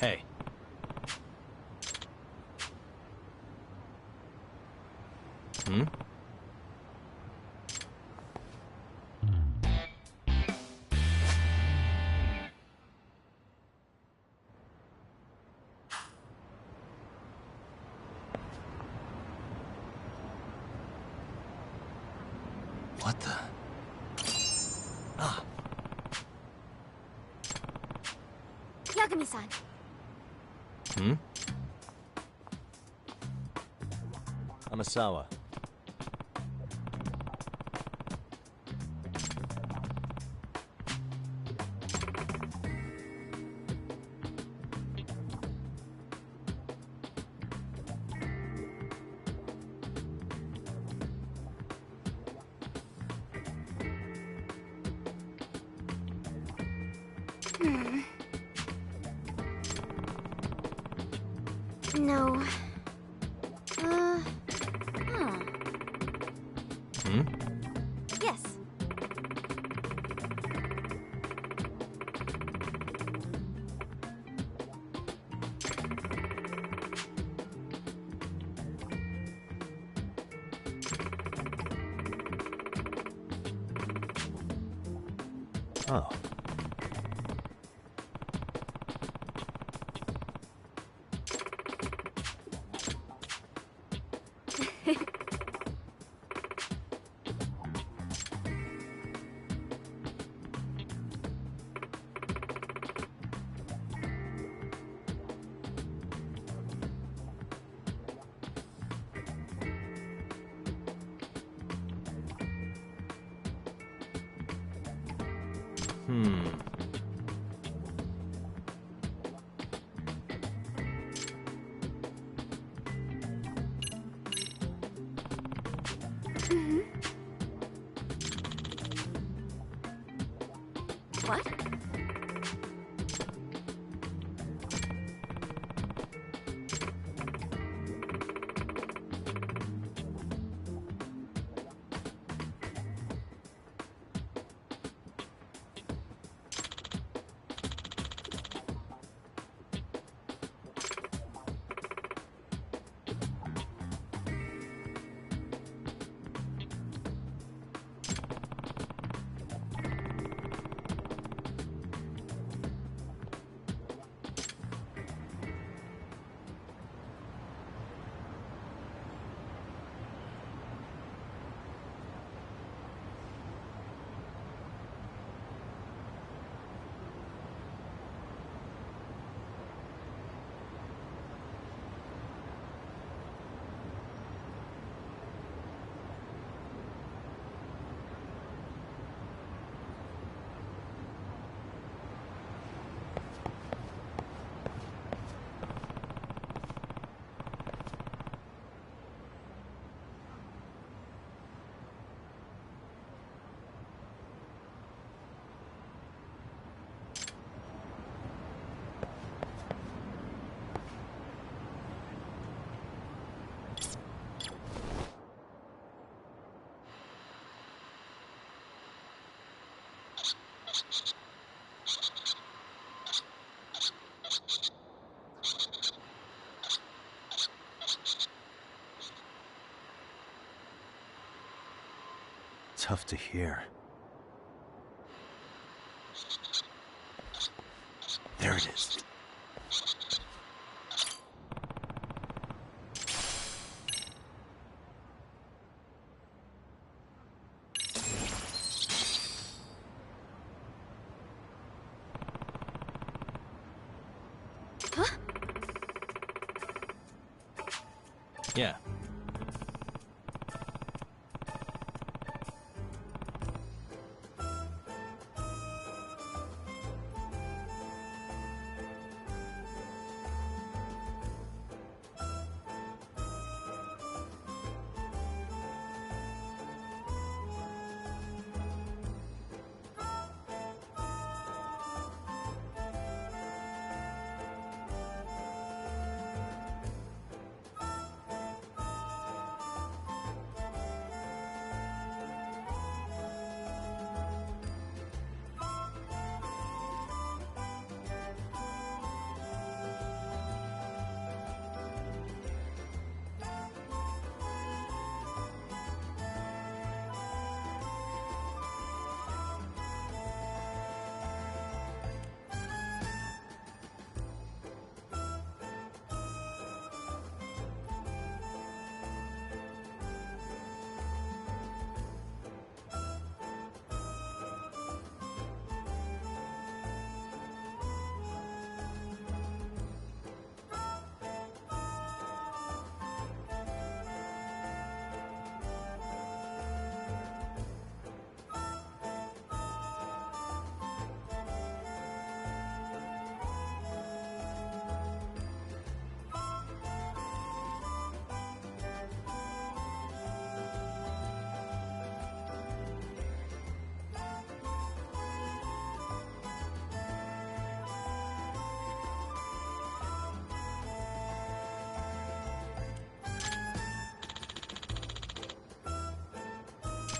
Speaker 1: Hey. Hmm? What the? Ah.
Speaker 5: Yagami-san.
Speaker 1: Hmm? Amasawa.
Speaker 5: No.
Speaker 1: Hmm?
Speaker 5: Yes.
Speaker 1: Oh.
Speaker 5: What?
Speaker 1: Tough to hear. There it is.
Speaker 5: Huh?
Speaker 1: Yeah.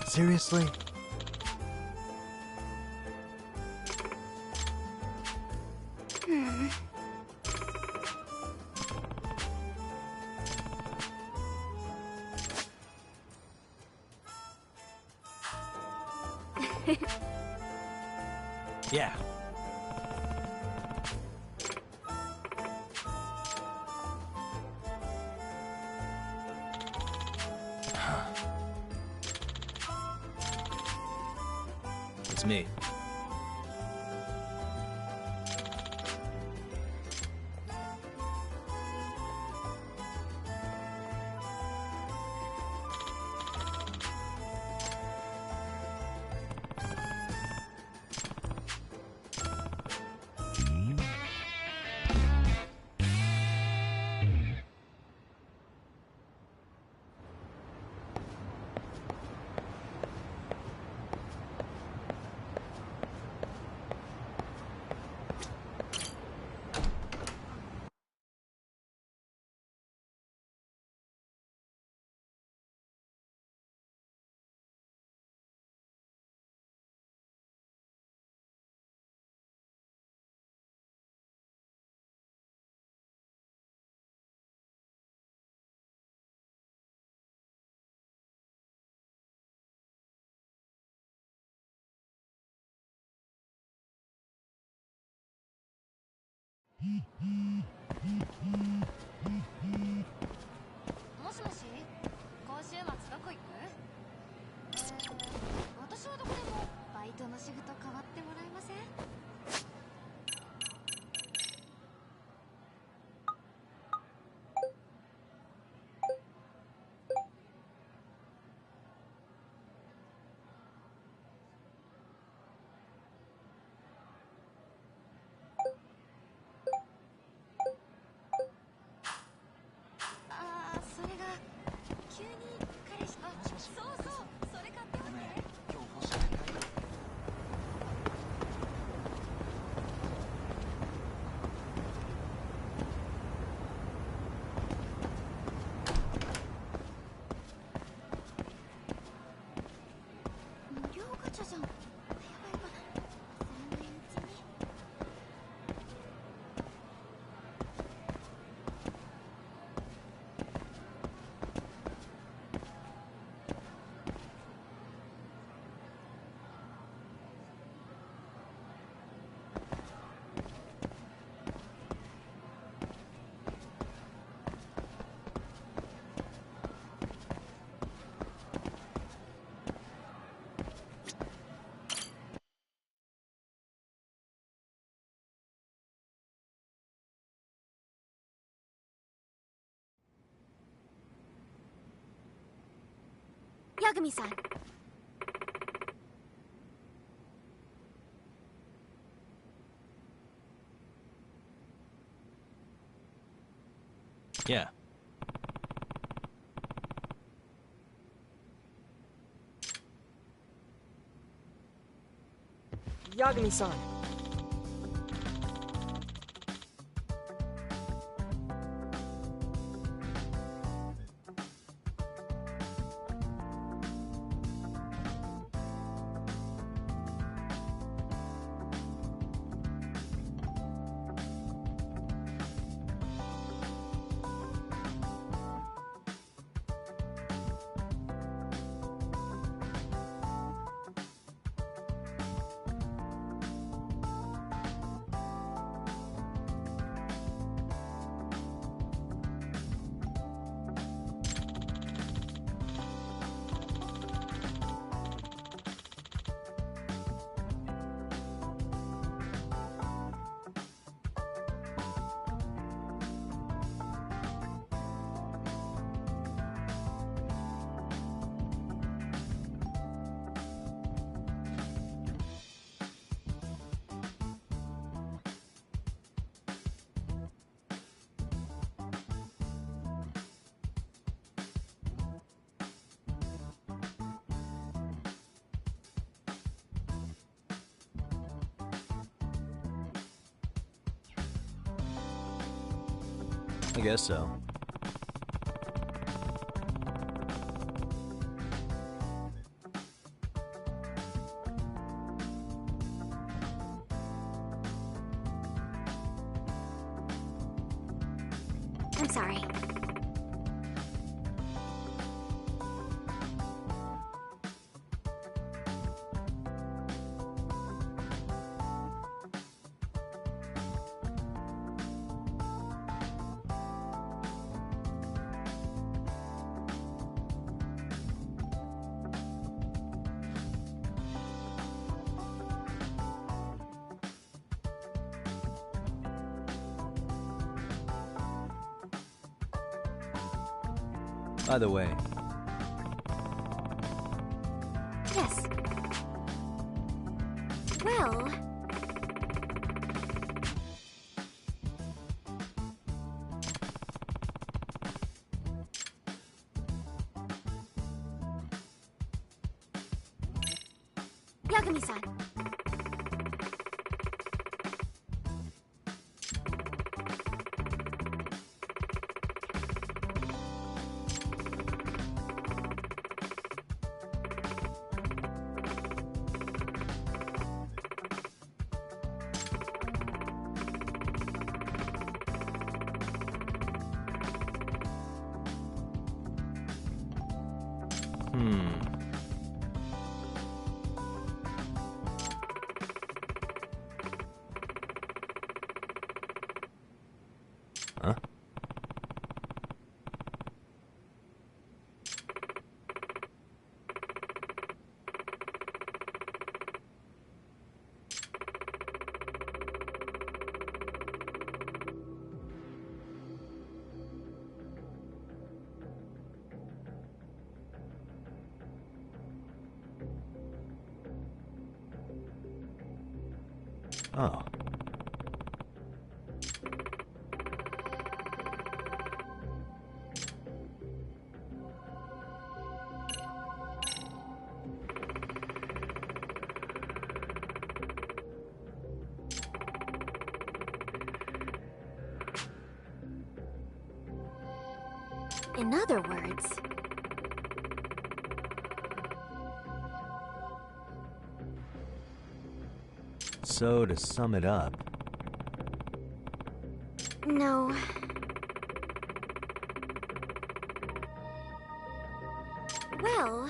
Speaker 1: Seriously? Yeah. It's me.
Speaker 5: Yagami-san.
Speaker 1: Yeah.
Speaker 12: Yagami-san.
Speaker 1: I guess so.
Speaker 5: I'm sorry.
Speaker 1: By the way,
Speaker 5: Yes. Well... Yagami-san.
Speaker 1: Huh? Oh.
Speaker 5: In other words...
Speaker 1: So, to sum it up,
Speaker 5: No. Well...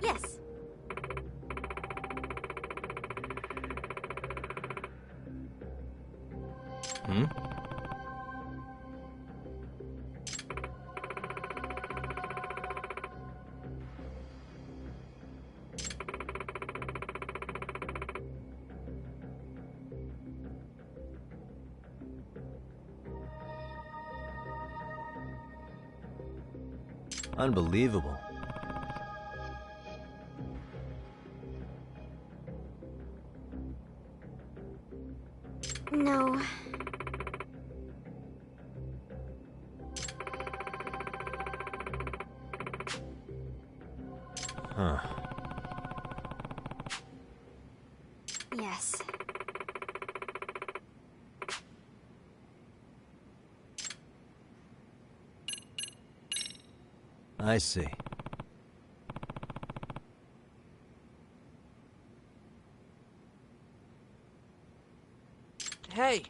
Speaker 5: Yes.
Speaker 1: Hmm? Unbelievable.
Speaker 5: No.
Speaker 1: Huh.
Speaker 5: Yes.
Speaker 1: I see.
Speaker 12: Hey!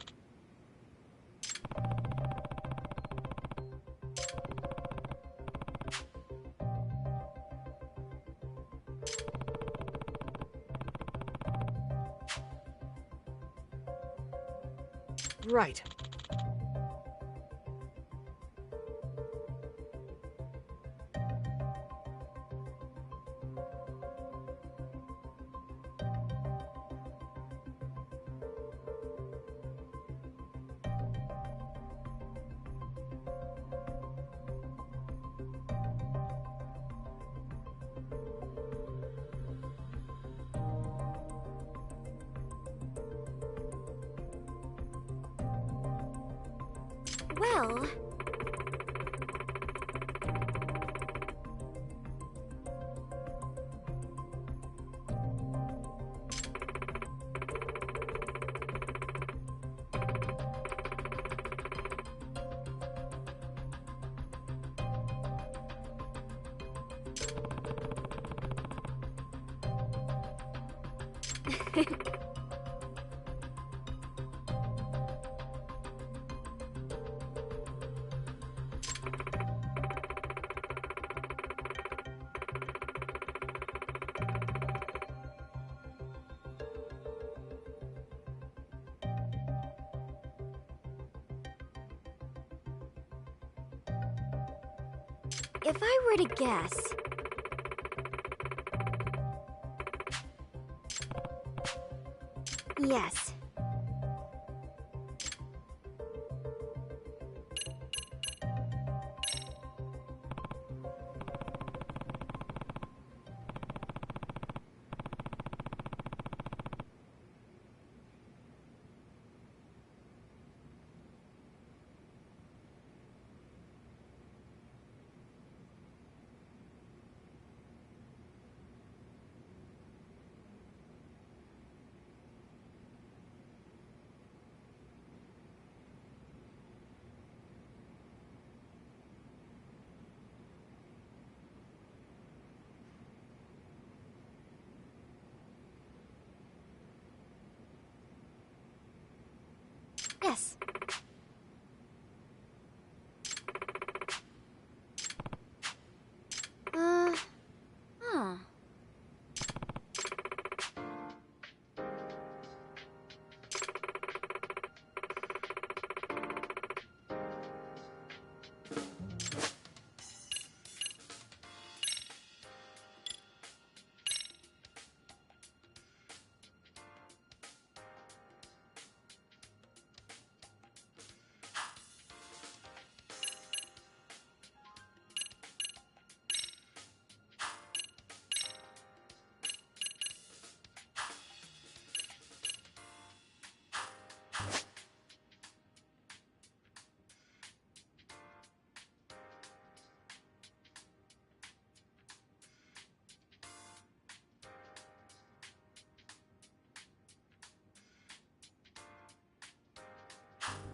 Speaker 12: Right.
Speaker 5: Well... If I were to guess... Yes. Yes. Huh.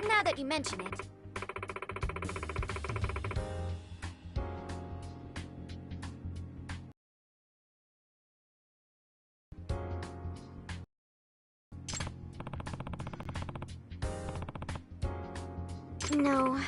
Speaker 5: Now that you mention it. No.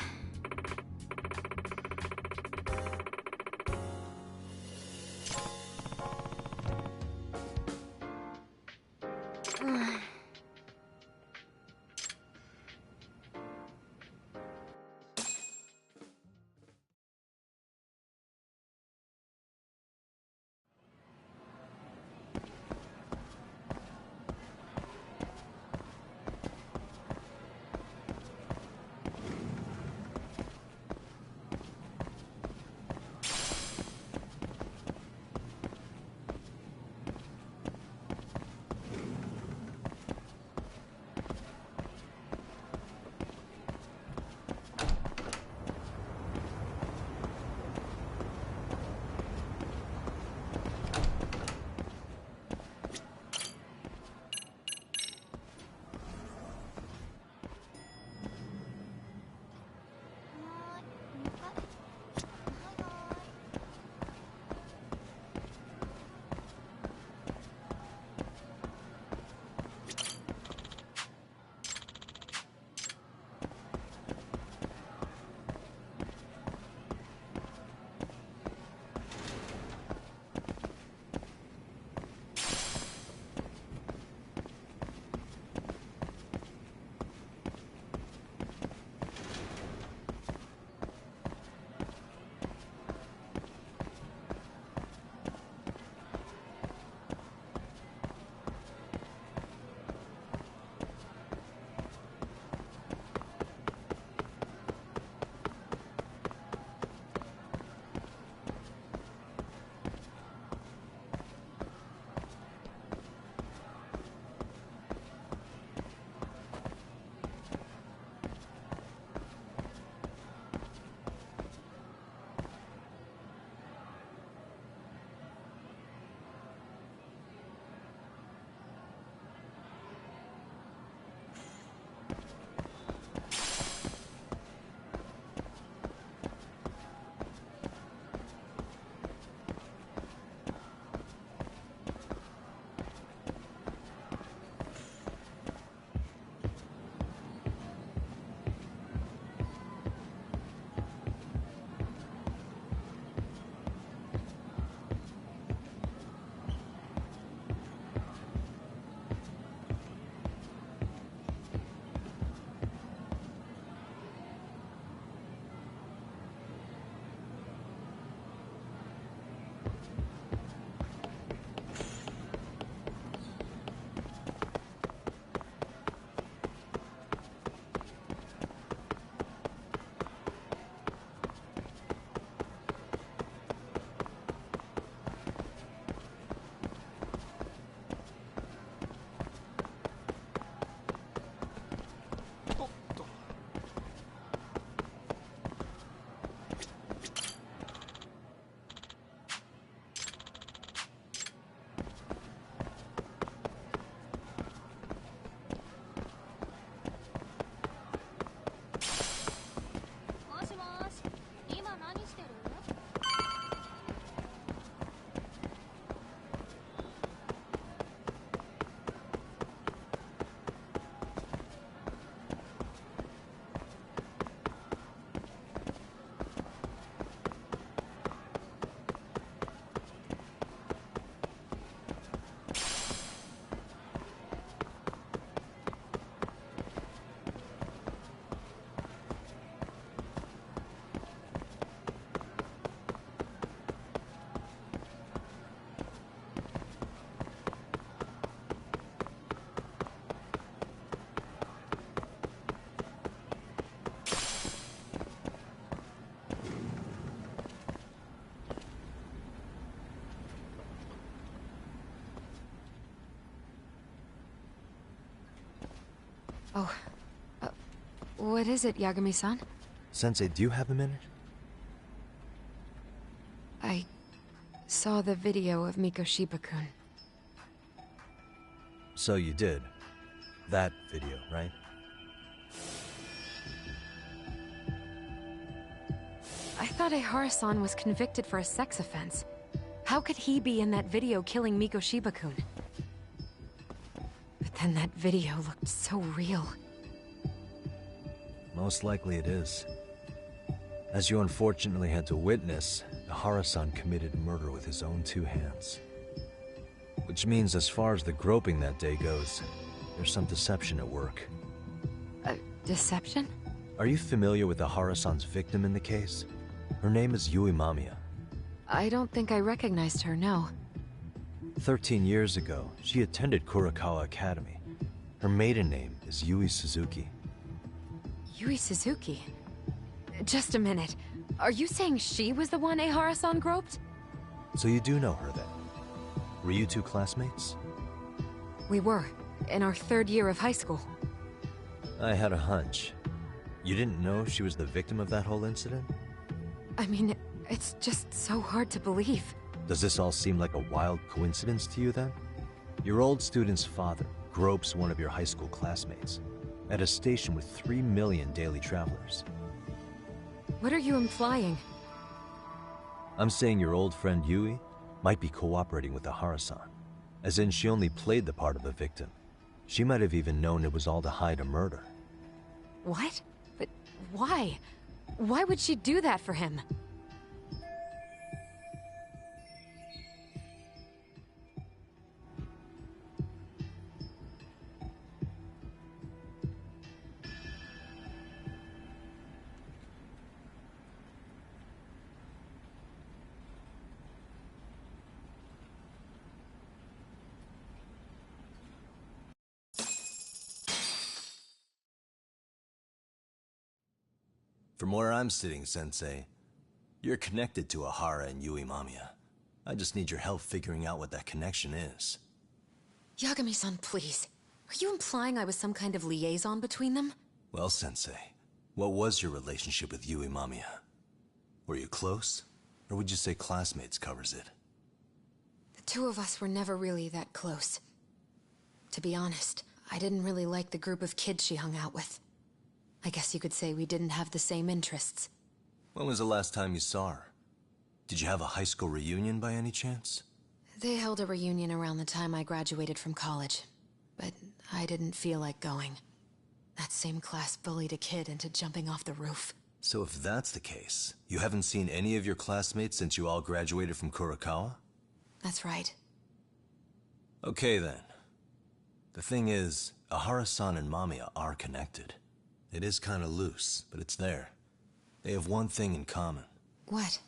Speaker 6: Oh, what is it, Yagami-san?
Speaker 1: Sensei, do you have a minute?
Speaker 6: I saw the video of Mikoshiba-kun.
Speaker 1: So you did. That video, right?
Speaker 6: I thought Ehara-san was convicted for a sex offense. How could he be in that video killing Mikoshiba-kun? But then that video looked so real.
Speaker 1: Most likely it is. As you unfortunately had to witness, Ehara-san committed murder with his own two hands. Which means as far as the groping that day goes, there's some deception at work.
Speaker 6: Deception?
Speaker 1: Are you familiar with Ehara-san's victim in the case? Her name is Yui Mamiya.
Speaker 6: I don't think I recognized her, no.
Speaker 1: 13 years ago, she attended Kurakawa Academy. Her maiden name is Yui Suzuki.
Speaker 6: Yui Suzuki? Just a minute. Are you saying she was the one Ehara-san groped?
Speaker 1: So you do know her then? Were you two classmates?
Speaker 6: We were, in our third year of high school.
Speaker 1: I had a hunch. You didn't know she was the victim of that whole incident?
Speaker 6: I mean, it's just so hard to believe.
Speaker 1: Does this all seem like a wild coincidence to you then? Your old student's father gropes one of your high school classmates at a station with 3 million daily travelers.
Speaker 6: What are you implying?
Speaker 1: I'm saying your old friend Yui might be cooperating with Ehara-san. As in, she only played the part of a victim. She might have even known it was all to hide a murder.
Speaker 6: What? But why? Why would she do that for him?
Speaker 1: From where I'm sitting, Sensei, you're connected to Ehara and Yui Mamiya. I just need your help figuring out what that connection is.
Speaker 6: Yagami-san, please. Are you implying I was some kind of liaison between them?
Speaker 1: Well, Sensei, what was your relationship with Yui Mamiya? Were you close? Or would you say classmates covers it?
Speaker 6: The two of us were never really that close. To be honest, I didn't really like the group of kids she hung out with. I guess you could say we didn't have the same interests.
Speaker 1: When was the last time you saw her? Did you have a high school reunion by any chance?
Speaker 6: They held a reunion around the time I graduated from college, but I didn't feel like going. That same class bullied a kid into jumping off the roof.
Speaker 1: So if that's the case, you haven't seen any of your classmates since you all graduated from Kurakawa?
Speaker 6: That's right.
Speaker 1: Okay then. The thing is, Ehara-san and Mamiya are connected. It is kind of loose, but it's there. They have one thing in common.
Speaker 6: What?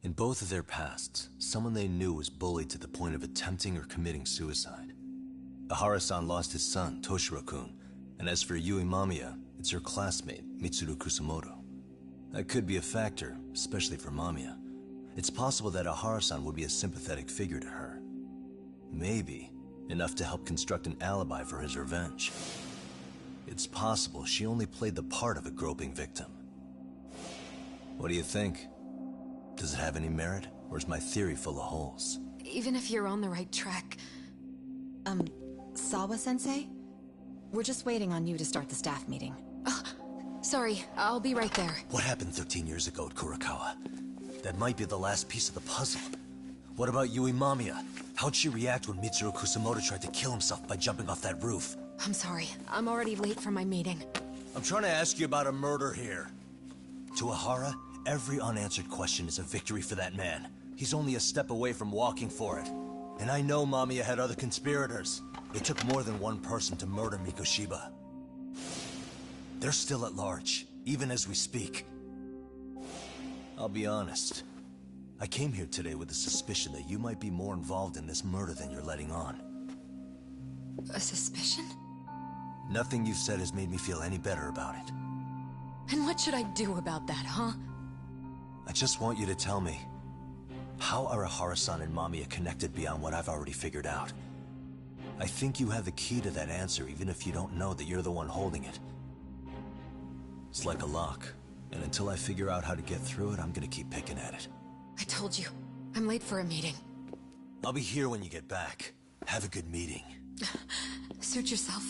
Speaker 1: In both of their pasts, someone they knew was bullied to the point of attempting or committing suicide. Ehara-san lost his son, Toshiro-kun, and as for Yui Mamiya, it's her classmate, Mitsuru Kusamoto. That could be a factor, especially for Mamiya. It's possible that Ehara-san would be a sympathetic figure to her. Maybe enough to help construct an alibi for his revenge. It's possible she only played the part of a groping victim. What do you think? Does it have any merit, or is my theory full of holes?
Speaker 6: Even if you're on the right track...
Speaker 13: Sawa-sensei? We're just waiting on you to start the staff meeting.
Speaker 6: Sorry, I'll be right there.
Speaker 1: What happened 13 years ago at Kurakawa? That might be the last piece of the puzzle. What about Yui Mamiya? How'd she react when Mitsuru Kusamoto tried to kill himself by jumping off that roof?
Speaker 6: I'm sorry. I'm already late for my meeting.
Speaker 1: I'm trying to ask you about a murder here. To Ehara, every unanswered question is a victory for that man. He's only a step away from walking for it. And I know Mamiya had other conspirators. It took more than one person to murder Mikoshiba. They're still at large, even as we speak. I'll be honest. I came here today with the suspicion that you might be more involved in this murder than you're letting on.
Speaker 6: A suspicion?
Speaker 1: Nothing you've said has made me feel any better about it.
Speaker 6: And what should I do about that, huh?
Speaker 1: I just want you to tell me, how are Ehara-san and Mamiya connected beyond what I've already figured out? I think you have the key to that answer, even if you don't know that you're the one holding it. It's like a lock, and until I figure out how to get through it, I'm gonna keep picking at it.
Speaker 13: I told you, I'm late for a meeting.
Speaker 1: I'll be here when you get back. Have a good meeting.
Speaker 13: Suit yourself.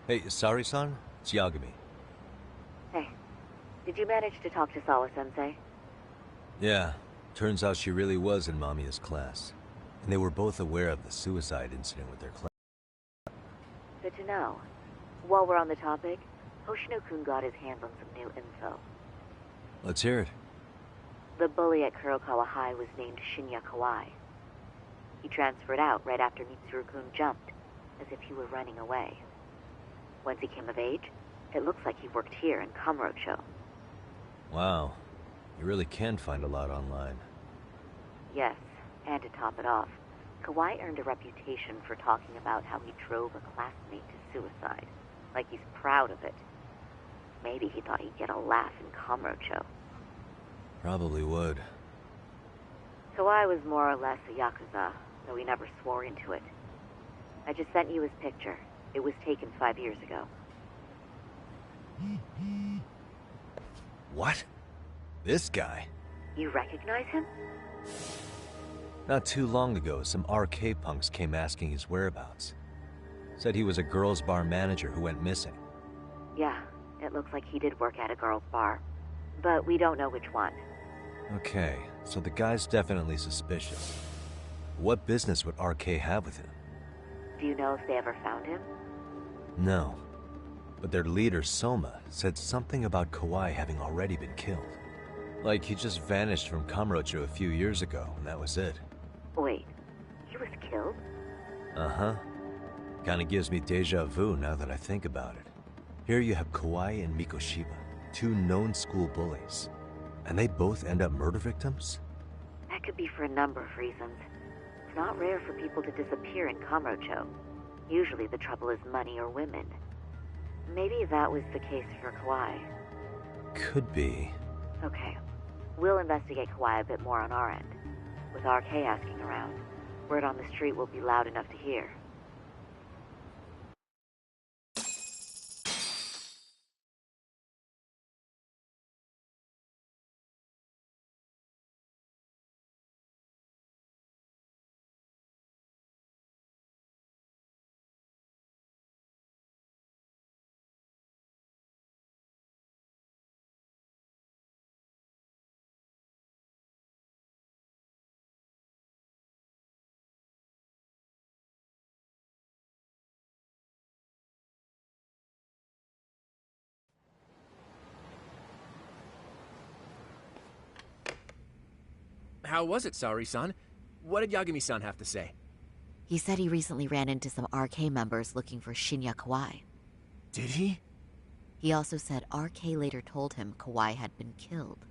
Speaker 1: Hey, Sari-san? It's Yagami.
Speaker 3: Hey, did you manage to talk to Sawa-sensei?
Speaker 1: Yeah, turns out she really was in Mamiya's class. And they were both aware of the suicide incident with their class.
Speaker 3: Good to know. While we're on the topic, Hoshino-kun got his hands on some new info.
Speaker 1: Let's hear it.
Speaker 3: The bully at Kurokawa High was named Shinya Kawai. He transferred out right after Mitsuru-kun jumped, as if he were running away. Once he came of age, it looks like he worked here in Kamurocho.
Speaker 1: Wow, you really can find a lot online.
Speaker 3: Yes, and to top it off, Kawai earned a reputation for talking about how he drove a classmate to suicide, like he's proud of it. Maybe he thought he'd get a laugh in Kamurocho.
Speaker 1: Probably would.
Speaker 3: Kawai was more or less a Yakuza, though he never swore into it. I just sent you his picture. It was taken 5 years ago.
Speaker 1: What? This guy?
Speaker 3: You recognize him?
Speaker 1: Not too long ago, some RK punks came asking his whereabouts. Said he was a girls' bar manager who went missing.
Speaker 3: Yeah, it looks like he did work at a girls' bar. But we don't know which one.
Speaker 1: Okay, so the guy's definitely suspicious. What business would RK have with him?
Speaker 3: Do you know if they ever found him?
Speaker 1: No. But their leader, Soma, said something about Kawai having already been killed. Like he just vanished from Kamurocho a few years ago, and that was it.
Speaker 3: Wait, he was killed?
Speaker 1: Uh-huh. Kinda gives me deja vu now that I think about it. Here you have Kawai and Mikoshiba, two known school bullies. And they both end up murder victims?
Speaker 3: That could be for a number of reasons. It's not rare for people to disappear in Kamurocho. Usually the trouble is money or women. Maybe that was the case for Kawai.
Speaker 1: Could be.
Speaker 3: Okay. We'll investigate Kawai a bit more on our end. With RK asking around, word on the street will be loud enough to hear.
Speaker 2: How was it, Saori-san? What did Yagami-san have to say?
Speaker 3: He said he recently ran into some RK members looking for Shinya Kawai.
Speaker 2: Did he?
Speaker 3: He also said RK later told him Kawai had been killed.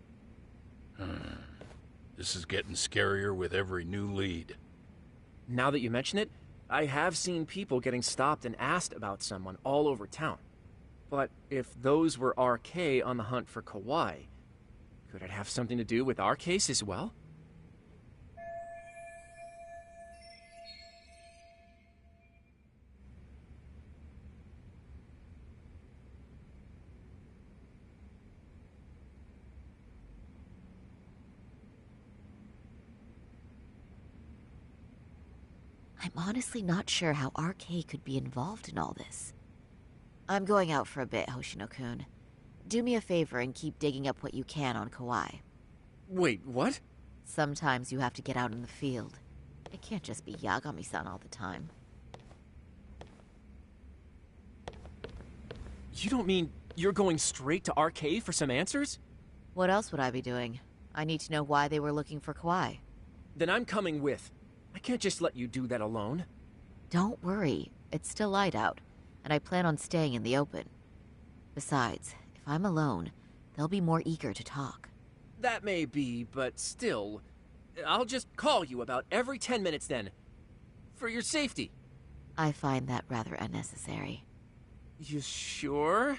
Speaker 8: This is getting scarier with every new lead.
Speaker 2: Now that you mention it, I have seen people getting stopped and asked about someone all over town. But if those were RK on the hunt for Kawai, could it have something to do with our case as well?
Speaker 3: I'm honestly not sure how RK could be involved in all this. I'm going out for a bit, Hoshino-kun. Do me a favor and keep digging up what you can on Kawai.
Speaker 2: Wait, what?
Speaker 3: Sometimes you have to get out in the field. It can't just be Yagami-san all the time.
Speaker 2: You don't mean you're going straight to RK for some answers?
Speaker 3: What else would I be doing? I need to know why they were looking for Kawai.
Speaker 2: Then I'm coming with. I can't just let you do that alone.
Speaker 3: Don't worry. It's still light out, and I plan on staying in the open. Besides, if I'm alone, they'll be more eager to talk.
Speaker 2: That may be, but still, I'll just call you about every 10 minutes then. For your safety.
Speaker 3: I find that rather unnecessary.
Speaker 2: You sure?